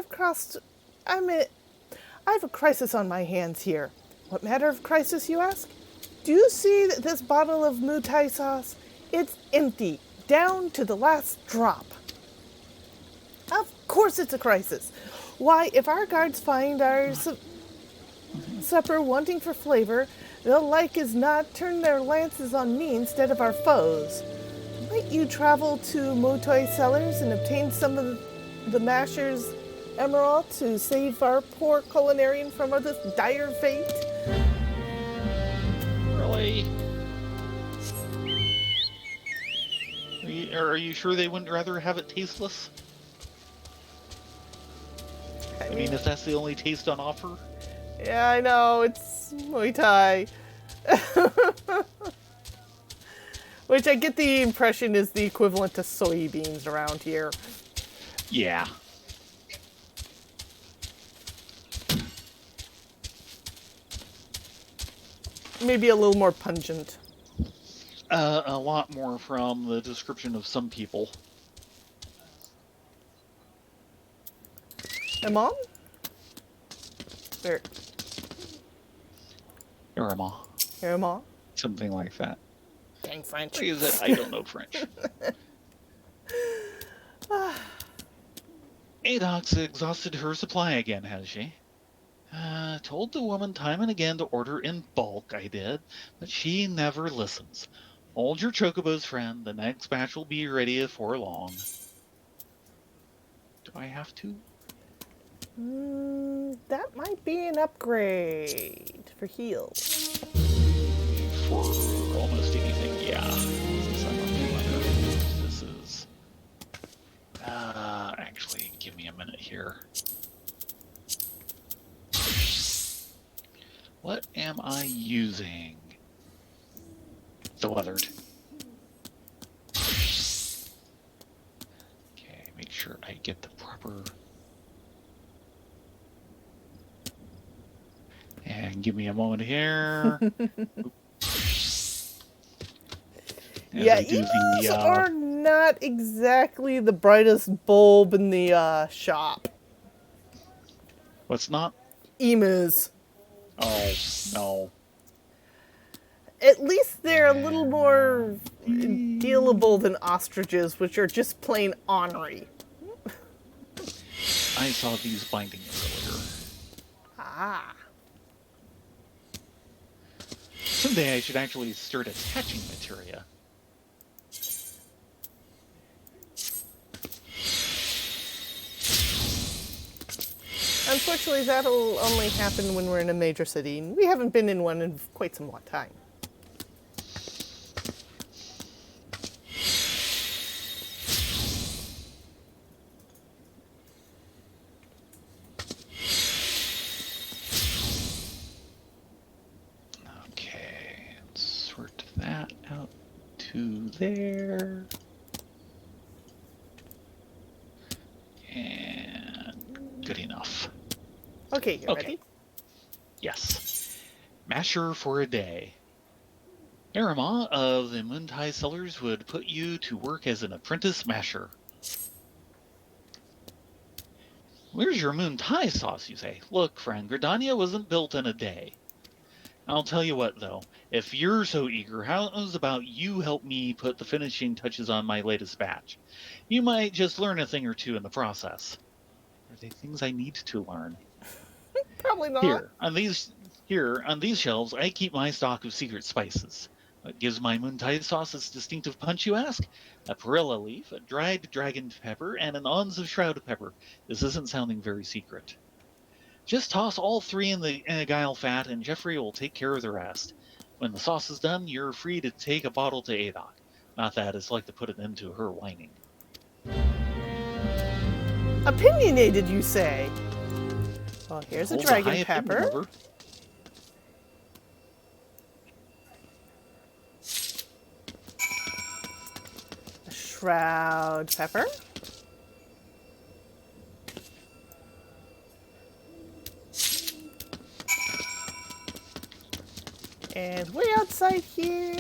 have a crisis on my hands here. What matter of crisis, you ask? Do you see that this bottle of Mutai sauce? It's empty, down to the last drop. Of course it's a crisis. Why, if our guards find our supper wanting for flavor, they'll like as not turn their lances on me instead of our foes. Might you travel to Motoi cellars and obtain some of the Masher's emerald to save our poor culinarian from this dire fate? Really? Are you sure they wouldn't rather have it tasteless? I mean, if that's the only taste on offer? Yeah, I know, it's Muay Thai. Which I get the impression is the equivalent to soybeans around here. Yeah. Maybe a little more pungent. A lot more from the description of some people. And Mom? There. Irma. Here, Mom. Something like that. Dang French. Like I said, I don't know French. Adoc's exhausted her supply again, has she? Told the woman time and again to order in bulk, I did, but she never listens. Hold your chocobos, friend. The next batch will be ready before long. Do I have to? That might be an upgrade for heals. For almost anything, yeah. Since I'm a runner, this is... actually, give me a minute here. What am I using? The weathered. Okay, make sure I get the proper... And give me a moment here. Yeah, emus are not exactly the brightest bulb in the shop. What's not? Emus. Oh, no. At least they're a little more dealable than ostriches, which are just plain ornery. I saw these bindings earlier. Ah. Someday I should actually start attaching materia. Unfortunately, that'll only happen when we're in a major city. We haven't been in one in quite some time. Okay, sort that. that out to there. And good enough. Okay, you Okay. ready? Yes. Masher for a day. Arima of the Moontai Cellars would put you to work as an apprentice masher. Where's your Moontai sauce, you say? Look, friend, Gridania wasn't built in a day. I'll tell you what, though. If you're so eager, how's about you help me put the finishing touches on my latest batch? You might just learn a thing or two in the process. Are they things I need to learn? Probably not. Here on these shelves, I keep my stock of secret spices. What gives my Moontai sauce its distinctive punch, you ask? A perilla leaf, a dried dragon pepper, and an ons of shroud pepper. This isn't sounding very secret. Just toss all three in the guile fat, and Jeffrey will take care of the rest. When the sauce is done, you're free to take a bottle to Adok. Not that it's like to put it into her whining. Opinionated, you say? Well, here's a Holds dragon high opinion pepper. of her. A shroud pepper. And way outside here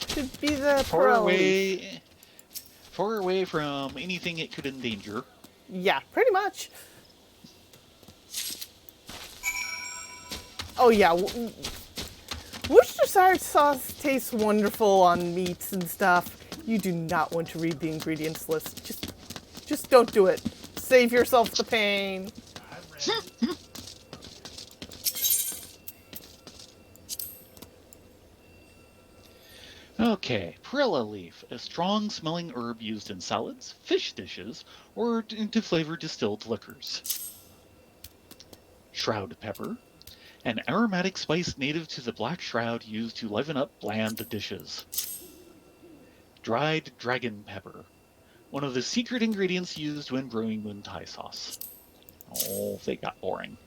should be the pearl leaf. Far away from anything it could endanger. Yeah, pretty much. Oh yeah, Worcestershire sauce tastes wonderful on meats and stuff. You do not want to read the ingredients list. Just don't do it. Save yourself the pain. I've read it. Okay, perilla leaf, a strong-smelling herb used in salads, fish dishes, or to flavor distilled liquors. Shroud pepper, an aromatic spice native to the Black Shroud used to liven up bland dishes. Dried dragon pepper, one of the secret ingredients used when brewing Moontai sauce. Oh, they got boring.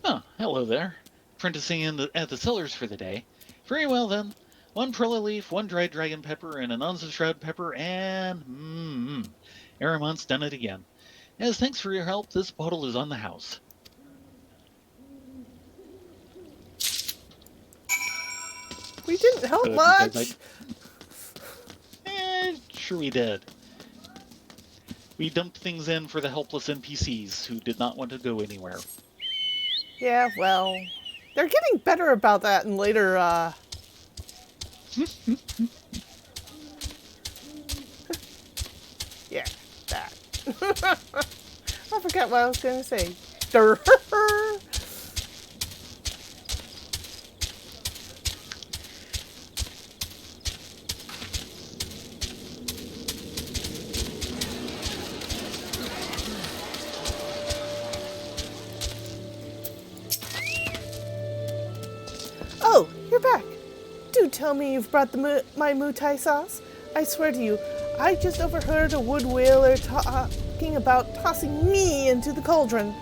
Oh, hello there. Apprenticing at the cellars for the day. Very well then. One perilla leaf, one dried dragon pepper, and an ounce of shroud pepper, and Aramont's done it again. As thanks for your help, this bottle is on the house. We didn't help Good, much. Sure we did. We dumped things in for the helpless NPCs who did not want to go anywhere. Yeah, well, they're getting better about that in later, yeah, that. I forgot what I was going to say. Oh, you're back. Do tell me you've brought my Mutai sauce. I swear to you, I just overheard a wood whaler talking about tossing me into the cauldron.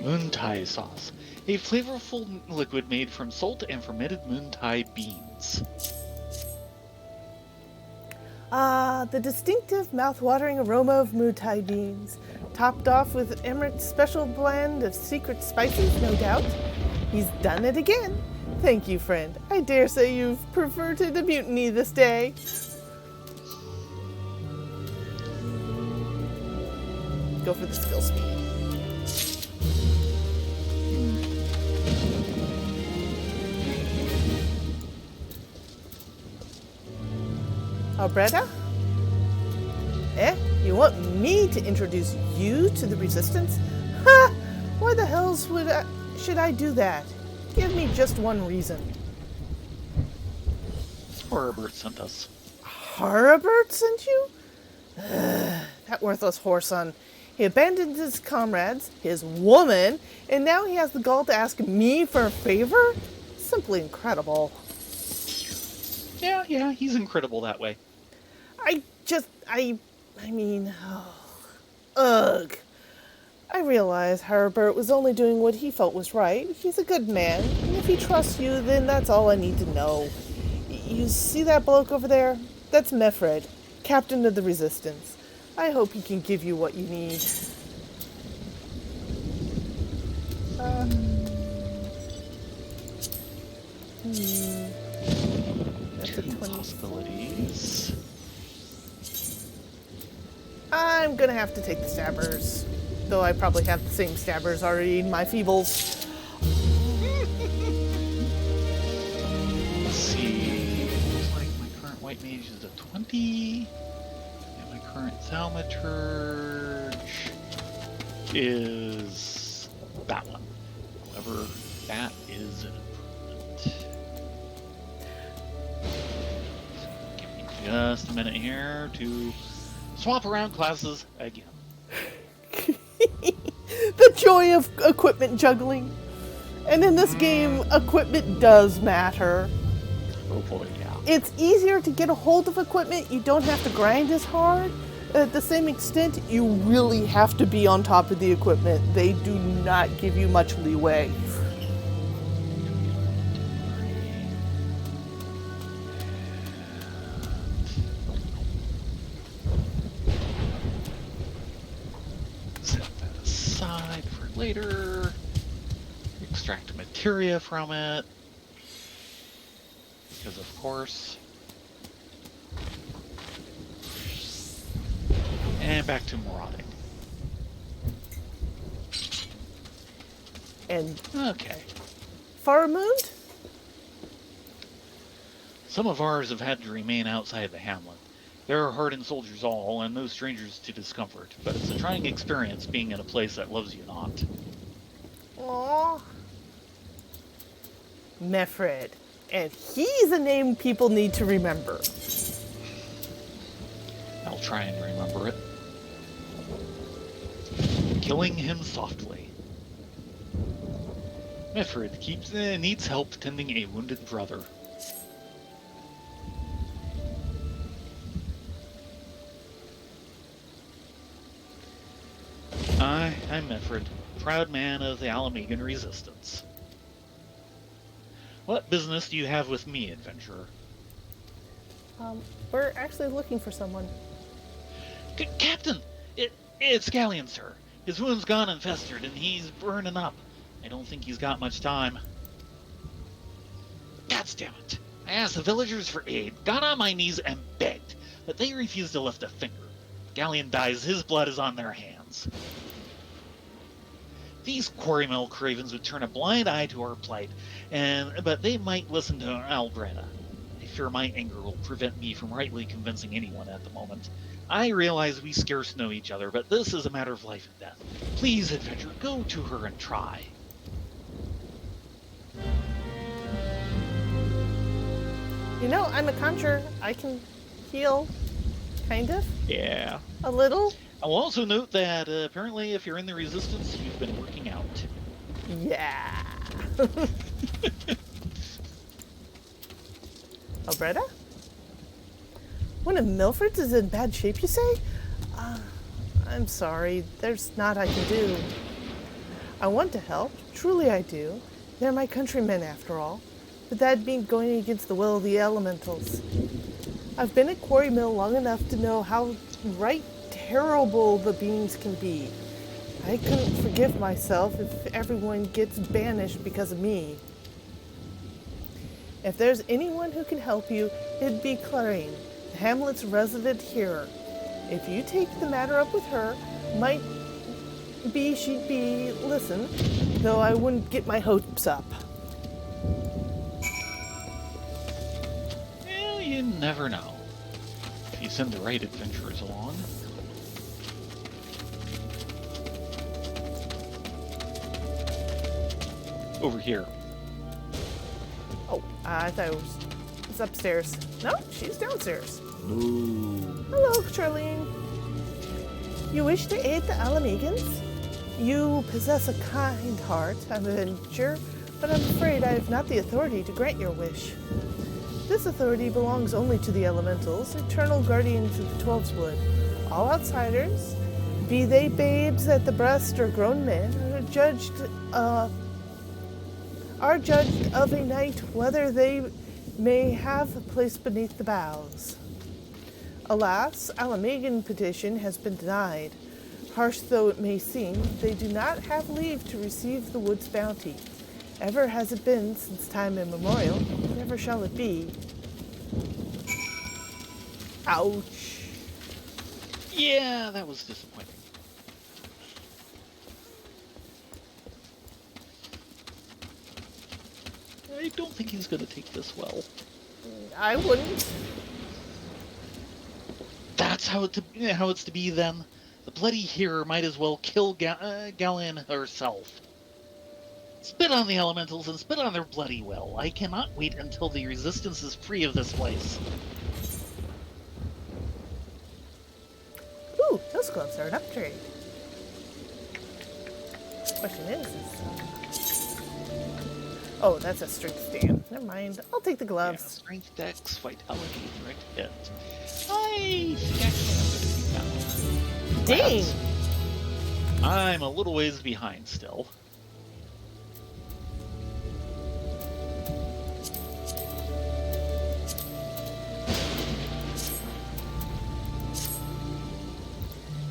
Moontai sauce, a flavorful liquid made from salt and fermented Moontai beans. Ah, the distinctive mouth-watering aroma of Mutai beans, topped off with Emmert's special blend of secret spices, no doubt. He's done it again. Thank you, friend. I dare say you've perverted a mutiny this day. Go for the skill speed. Albretta? You want me to introduce you to the Resistance? Ha! Why the hells should I do that? Give me just one reason. Horbert sent us. Harabert sent you? That worthless whoreson. He abandoned his comrades, his woman, and now he has the gall to ask me for a favor? Simply incredible. Yeah, he's incredible that way. Ugh. I realize Herbert was only doing what he felt was right. He's a good man, and if he trusts you, then that's all I need to know. You see that bloke over there? That's Mefred, captain of the Resistance. I hope he can give you what you need. That's a Two 20. possibilities. I'm gonna have to take the stabbers. Though I probably have the same stabbers already in my feebles. Let's see. Looks like my current white mage is a 20. And my current thaumaturge is that one. However, that is an improvement. Give me just a minute here to swap around classes again. The joy of equipment juggling. And in this game, equipment does matter. Oh boy, yeah. It's easier to get a hold of equipment. You don't have to grind as hard. At the same extent, you really have to be on top of the equipment. They do not give you much leeway. Set that aside for later. Extract materia from it. Because of course. And back to marauding. And Okay. Faramund? Some of ours have had to remain outside the hamlet. There are hardened soldiers all, and no strangers to discomfort, but it's a trying experience being in a place that loves you not. Aww. Mefred. And he's a name people need to remember. I'll try and remember it. Killing him softly. Mefred needs help tending a wounded brother. I'm Mefred, proud man of the Alamegan Resistance. What business do you have with me, adventurer? We're actually looking for someone. Captain! It's Galleon, sir. His wound's gone and festered, and he's burning up. I don't think he's got much time. Goddammit! I asked the villagers for aid, got on my knees, and begged, but they refused to lift a finger. If Galleon dies, his blood is on their hands. These quarry mill cravens would turn a blind eye to our plight, but they might listen to Albretta. I fear my anger will prevent me from rightly convincing anyone at the moment. I realize we scarce know each other, but this is a matter of life and death. Please, adventurer, go to her and try. You know, I'm a conjurer. I can heal. Kind of. Yeah. A little. I'll also note that apparently if you're in the Resistance, you've been working out. Yeah. Alberta? One of Milford's is in bad shape, you say? I'm sorry. There's not I can do. I want to help. Truly I do. They're my countrymen, after all. But that'd mean going against the will of the elementals. I've been at Quarry Mill long enough to know how right terrible the beings can be. I couldn't forgive myself if everyone gets banished because of me. If there's anyone who can help you, it'd be Clarine, the hamlet's resident healer. If you take the matter up with her, might be she'd be listen, though I wouldn't get my hopes up. Well, you never know. If you send the right adventurers along. Over here. Oh, I thought it was upstairs. No, she's downstairs. Ooh. Hello, Charlene. You wish to aid the Alamegans? You possess a kind heart, I'm an adventurer, but I'm afraid I have not the authority to grant your wish. This authority belongs only to the elementals, eternal guardians of the Twelve's Wood. All outsiders Be they babes at the breast or grown men, are judged of a night whether they may have a place beneath the boughs. Alas, Alamegan petition has been denied. Harsh though it may seem, they do not have leave to receive the wood's bounty. Ever has it been since time immemorial, never shall it be. Ouch. Yeah, that was disappointing. I don't think he's going to take this well. I wouldn't. That's how it's to be then. The bloody Hare might as well kill Gallian herself. Spit on the elementals and spit on their bloody will. I cannot wait until the resistance is free of this place. Ooh, those gloves are an upgrade. Question is oh, that's a strength stand. Never mind. I'll take the Yeah, gloves. strength, dex, vitality, direct hit. I think actually I'm going to do that one. Dang! Perhaps. I'm a little ways behind still.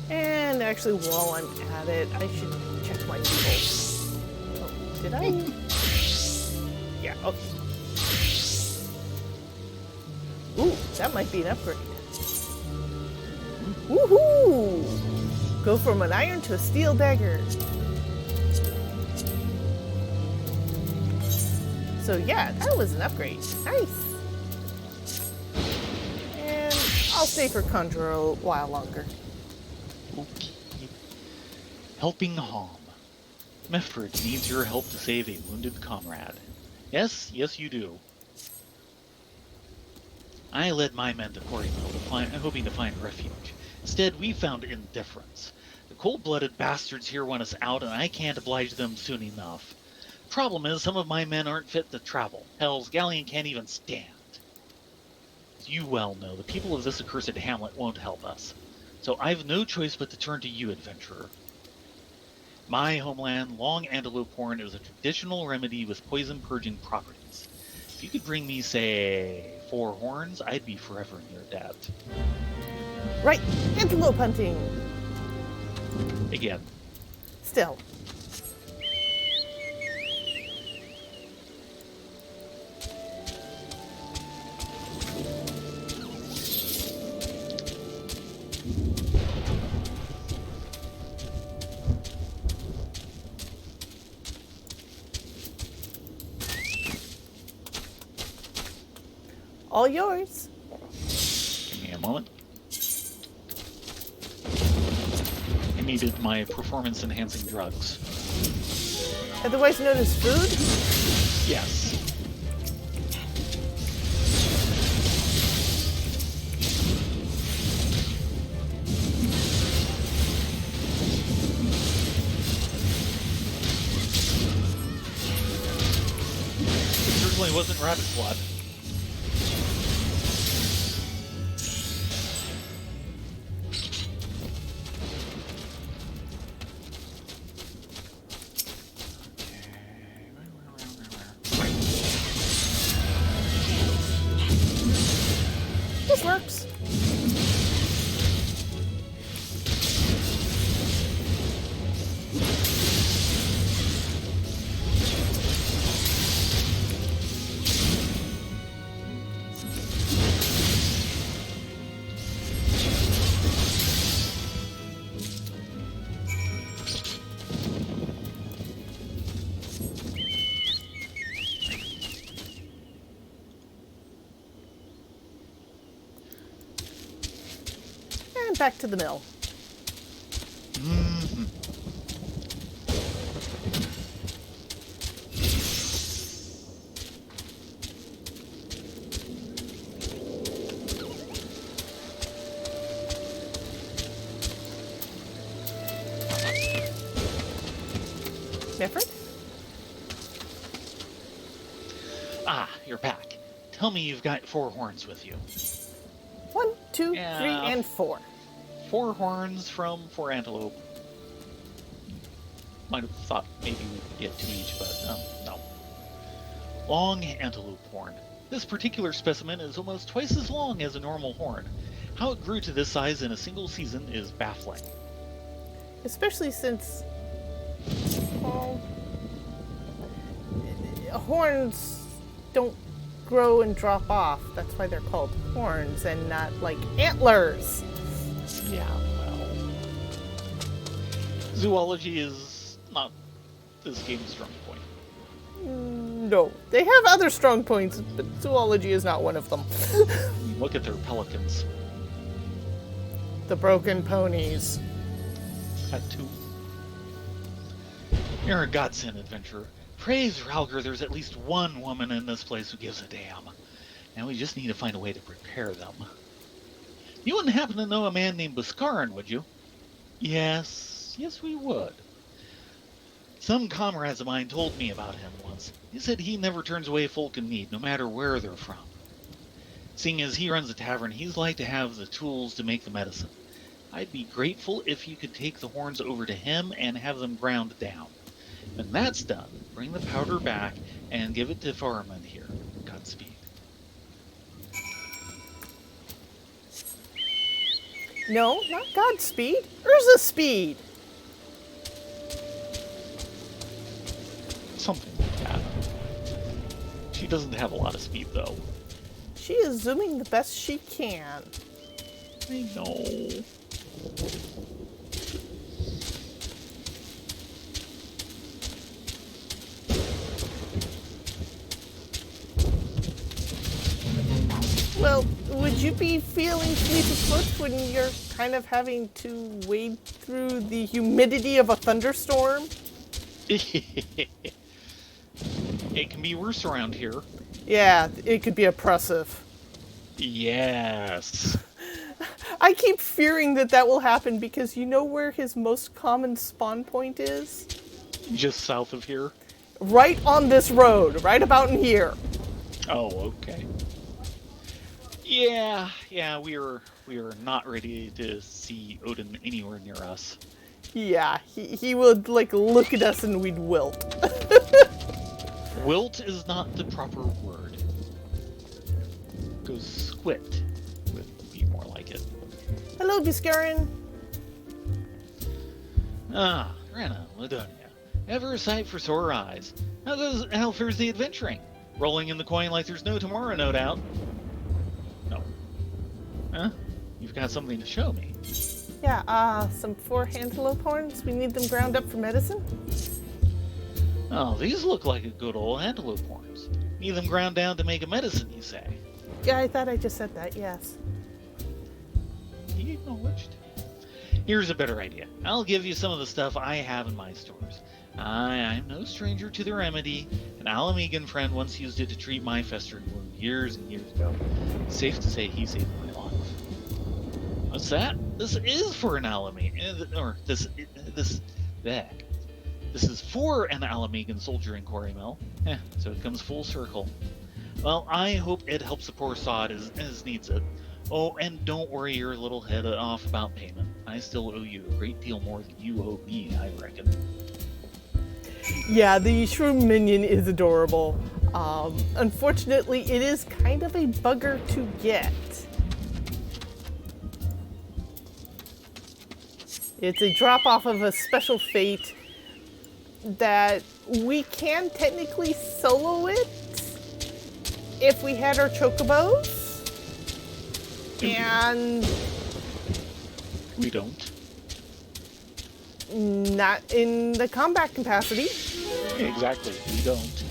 And actually, while I'm at it, I should check my pulse. Oh, did I? Yeah, okay. Ooh, that might be an upgrade. Woohoo! Go from an iron to a steel dagger. So yeah, that was an upgrade. Nice. And I'll stay for Conjurer a while longer. Okay. Helping Hom. Mefred needs your help to save a wounded comrade. Yes, you do. I led my men to Quarrymill, hoping to find refuge. Instead, we found indifference. The cold-blooded bastards here want us out, and I can't oblige them soon enough. Problem is, some of my men aren't fit to travel. Hell's Galleon can't even stand. As you well know, the people of this accursed hamlet won't help us. So I've no choice but to turn to you, adventurer. My homeland, Long Antelope Horn, is a traditional remedy with poison-purging properties. If you could bring me, say, 4 horns, I'd be forever in your debt. Right, antelope hunting. Again. Still. All yours. Give me a moment. I needed my performance-enhancing drugs. Otherwise known as food? Yes. It certainly wasn't rabbit blood. This works. And back to the mill. Mm-hmm. Mefford? Ah, you're back. Tell me you've got 4 horns with you. 1, 2, Yeah. 3, and 4. 4 horns from 4 antelope. Might have thought maybe we could get 2 each, but no. Long antelope horn. This particular specimen is almost twice as long as a normal horn. How it grew to this size in a single season is baffling. Especially since, well, horns don't grow and drop off. That's why they're called horns and not like antlers. Yeah, well. Zoology is not this game's strong point. No, they have other strong points, but zoology is not one of them. Look at their pelicans. The broken ponies. Got 2. You're a godsend, adventurer. Praise Ralger, there's at least one woman in this place who gives a damn. Now we just need to find a way to prepare them. You wouldn't happen to know a man named Buscarin, would you? Yes, we would. Some comrades of mine told me about him once. He said he never turns away folk in need, no matter where they're from. Seeing as he runs a tavern, he's like to have the tools to make the medicine. I'd be grateful if you could take the horns over to him and have them ground down. When that's done, bring the powder back and give it to Farman here. Godspeed. No, not Godspeed. Urza speed. Something like that. She doesn't have a lot of speed, though. She is zooming the best she can. I know. Well, would you be feeling fleet of foot when you're kind of having to wade through the humidity of a thunderstorm? It can be worse around here. Yeah, it could be oppressive. Yes. I keep fearing that will happen because you know where his most common spawn point is? Just south of here? Right on this road, right about in here. Oh, okay. Yeah, we are not ready to see Odin anywhere near us. Yeah, he would like look at us and we'd wilt. Wilt is not the proper word. Goes squit would be more like it. Hello, Buscarin. Ah, Rana, Ladonia. Ever a sight for sore eyes. How fares the adventuring? Rolling in the coin like there's no tomorrow, no doubt. No. Huh? You've got something to show me. Yeah, some 4 antelope horns. We need them ground up for medicine. Oh, these look like a good old antelope horns. Need them ground down to make a medicine, you say? Yeah, I thought I just said that, yes. He acknowledged. Here's a better idea. I'll give you some of the stuff I have in my stores. I'm no stranger to the remedy. An Alamegan friend once used it to treat my festering wound years and years ago. Safe to say he saved my life. What's that? This is for an Alamegan, or this is for an Alamegan soldier in Quarry Mill. So it comes full circle. Well, I hope it helps the poor sod as needs it. Oh, and don't worry your little head off about payment. I still owe you a great deal more than you owe me, I reckon. Yeah, the shroom minion is adorable. Unfortunately, it is kind of a bugger to get. It's a drop-off of a special fate that we can technically solo it if we had our chocobos. And We don't. not in the combat capacity. Exactly, we don't.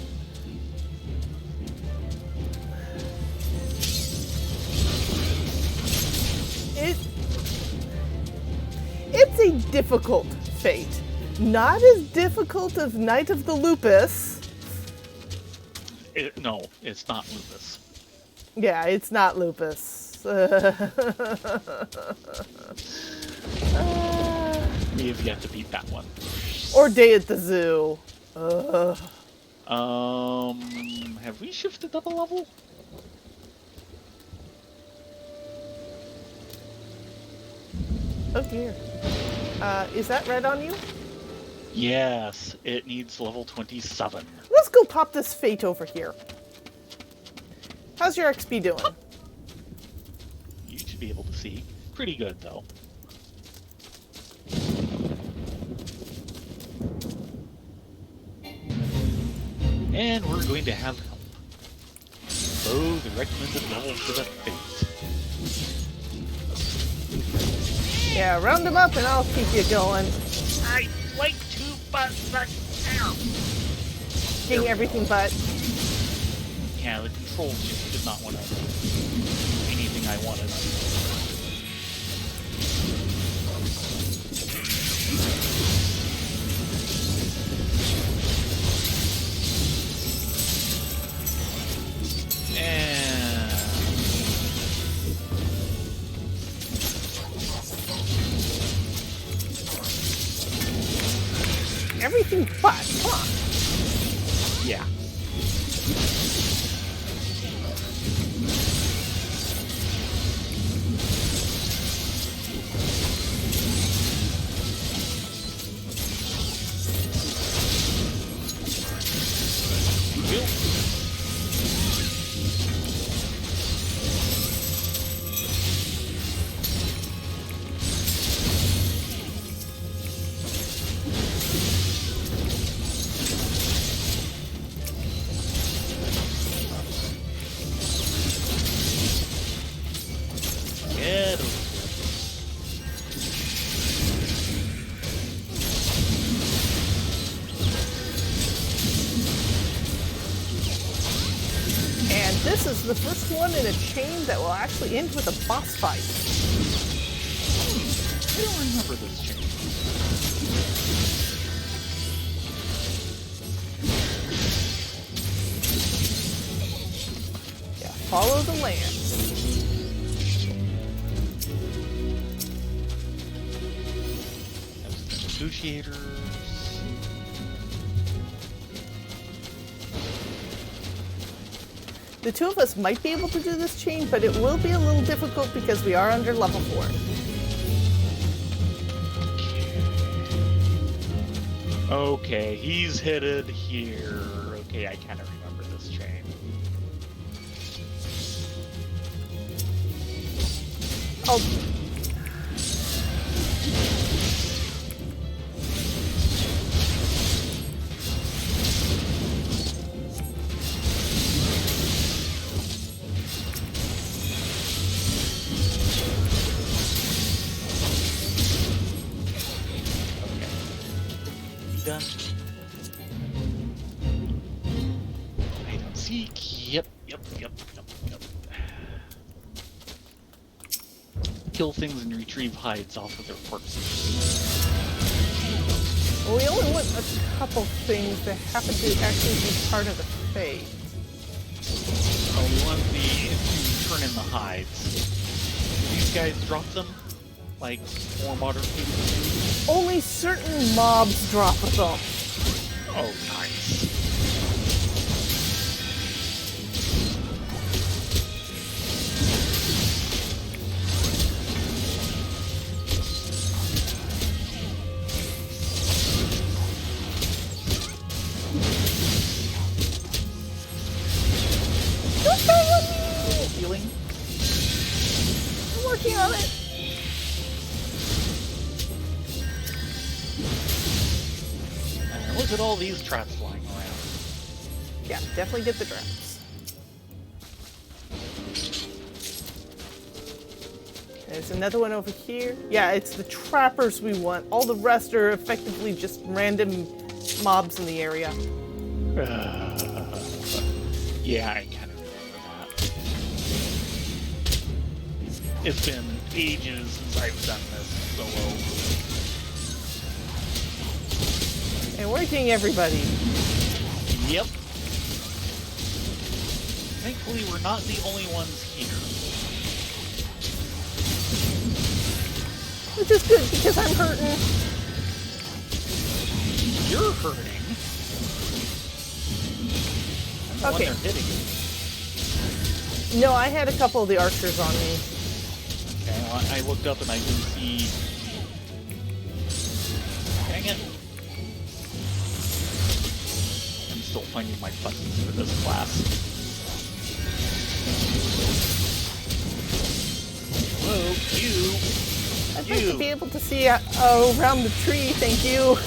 It's a difficult fate. Not as difficult as Knight of the Lupus. No, it's not lupus. Yeah, it's not lupus. We have yet to beat that one. Or Day at the Zoo. Have we shifted up a level? Oh dear. Is that red on you? Yes, it needs level 27. Let's go pop this fate over here. How's your XP doing? You should be able to see. Pretty good, though. And we're going to have help. So, the recommended level for the fate. Yeah, round them up and I'll keep you going. I like to butt suck down. Getting everything but. Yeah, the controls just did not want to do anything I wanted. Everything but, huh? Yeah. This is the first one in a chain that will actually end with a boss fight. I don't remember this chain. Yeah, follow the lance. Negotiators. The two of us might be able to do this chain, but it will be a little difficult because we are under level 4. Okay, he's headed here. Okay, I kind of remember this chain. Oh. Done. I don't see. Yep. Kill things and retrieve hides off of their corpses. Well, we only want a couple things that happen to actually be part of the fate. Oh, we want to turn in the hides. These guys drop them? Like more modern people do? Only certain mobs drop them. Oh, nice. Don't bang on me! Healing? I'm working on it. Look at all these traps flying around. Yeah, definitely get the traps. There's another one over here. Yeah, it's the trappers we want. All the rest are effectively just random mobs in the area. Yeah, I kind of remember that. It's been ages since I've done this solo. And we're getting everybody. Yep. Thankfully, we're not the only ones here. Which is good because I'm hurting. You're hurting. I'm the one Okay. they're hitting. No, I had a couple of the archers on me. Okay, well, I looked up and I didn't see still finding my buttons for this class. Whoa, you! I'd like to be able to see around the tree, thank you.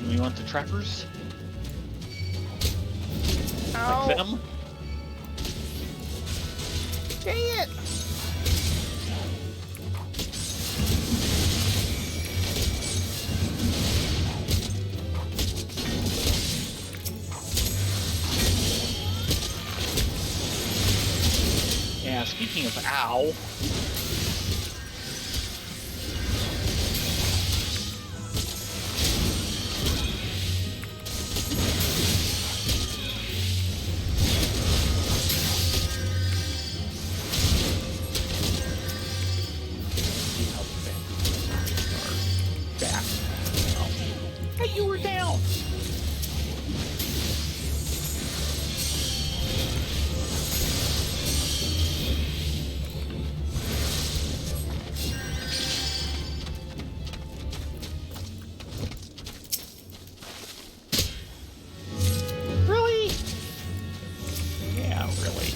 We want the trappers? Ow. Like them? Dang it! Yeah, speaking of ow. You were down. Really? Yeah, really.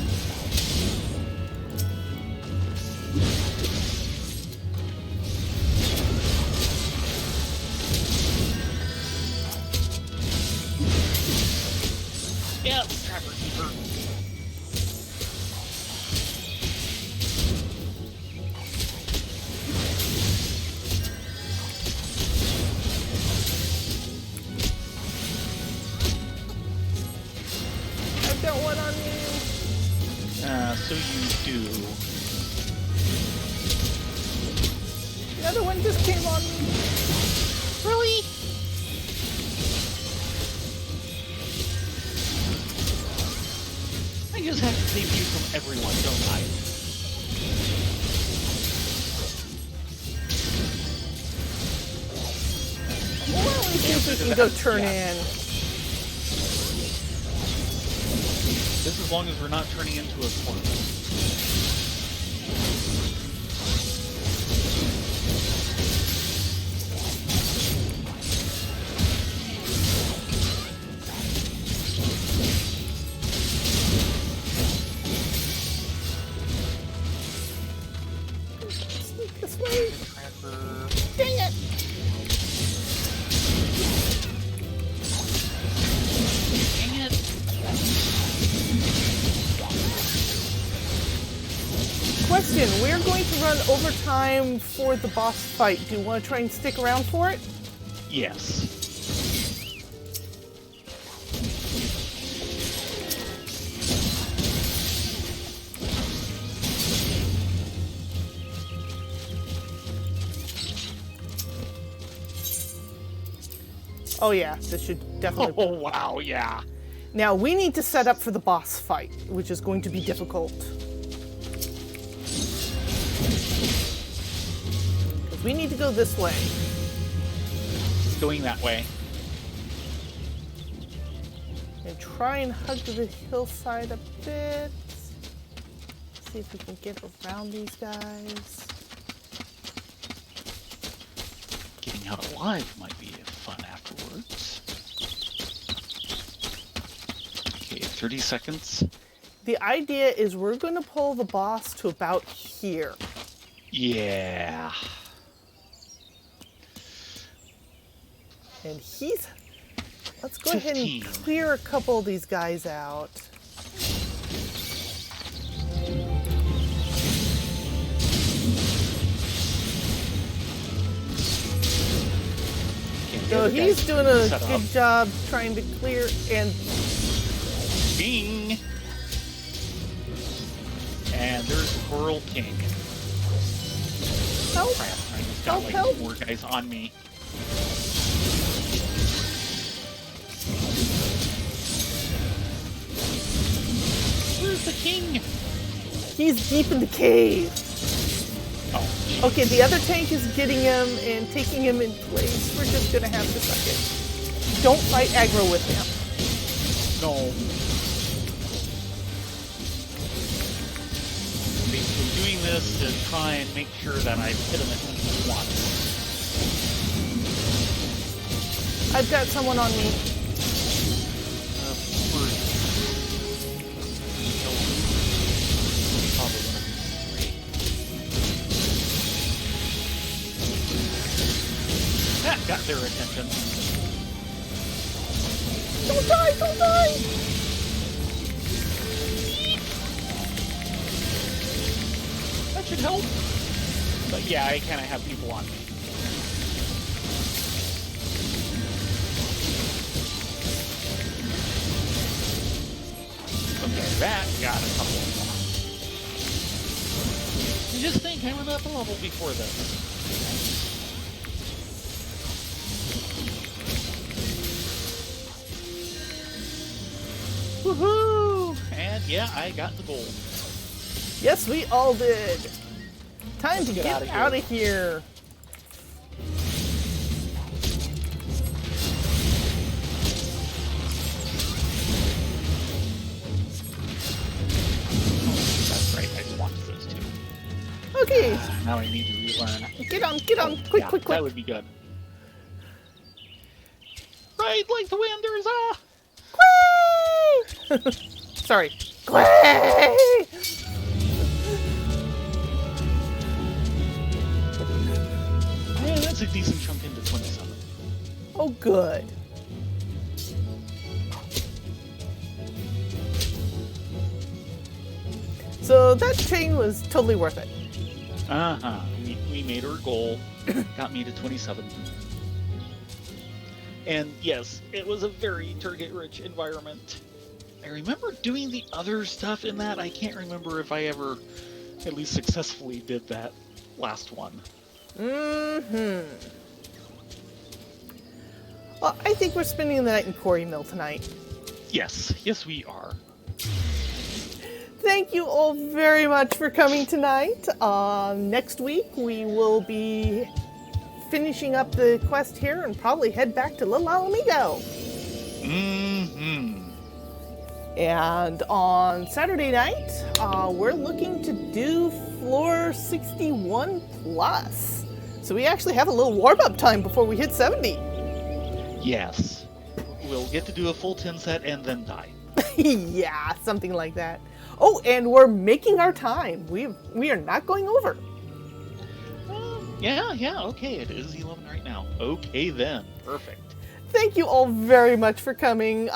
Yeah, Trapper Keeper. I've got one on me. So you do. Another one just came on me. Really? I just have to save you from everyone, don't I? Well, let me see if we can go turn in. Just as long as we're not turning into a corpse. Sneak this way. Trapper. Dang it! Dang it. Question, we're going to run overtime for the boss fight. Do you want to try and stick around for it? Yes. Oh yeah, this should definitely... Oh, wow, yeah. Now, we need to set up for the boss fight, which is going to be difficult. Because we need to go this way. Going that way. And try and hug the hillside a bit. See if we can get around these guys. Getting out alive might be fun afterwards. Okay, 30 seconds. The idea is we're going to pull the boss to about here. Yeah. And he's... Let's go ahead 15. and clear a couple of these guys out. So he's doing a good job trying to clear and... Bing! And there's Coral King. Oh, Crap, trying to got Help, like help. 2 more guys on me. Where's the king? He's deep in the cave. Oh, geez. Okay, the other tank is getting him and taking him in place. We're just gonna have to suck it. Don't fight aggro with him. No. Basically doing this to try and make sure that I hit him at least once. I've got someone on me. First. Probably gonna be great. That got their attention. Don't die! Don't die! That should help. But yeah, I kind of have people on me. Okay, that got a couple more. You just think I went up a level before this. Woohoo! And yeah, I got the gold. Yes, we all did. Time to Get get outta here. out of here. That's right, I swapped those two. Okay, Now I need to relearn. get on, quick, Yeah, quick, that quick. would be good. Right like the wind, there's Quay! Sorry. Quay! Yeah, that's a decent chunk into 27. Oh, good. So that chain was totally worth it. Uh-huh. We made our goal. Got me to 27. And yes, it was a very target-rich environment. I remember doing the other stuff in that. I can't remember if I ever at least successfully did that last one. Mm-hmm. Well, I think we're spending the night in Quarry Mill tonight. Yes, yes we are. Thank you all very much for coming tonight. Next week we will be finishing up the quest here and probably head back to Little Alamigo. Mm-hmm. And on Saturday night, we're looking to do floor 61 plus. So we actually have a little warm-up time before we hit 70. Yes. We'll get to do a full 10 set and then die. Yeah, something like that. Oh, and we're making our time. We are not going over. Yeah, okay, it is 11 right now. Okay then, perfect. Thank you all very much for coming.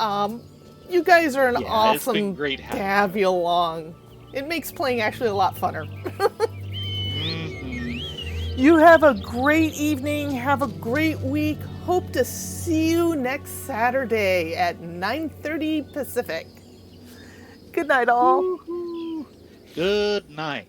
You guys are an Yeah, it's awesome been great having Davy along. It makes playing actually a lot funner. Mm-hmm. You have a great evening. Have a great week. Hope to see you next Saturday at 9:30 Pacific. Good night, all. Good night.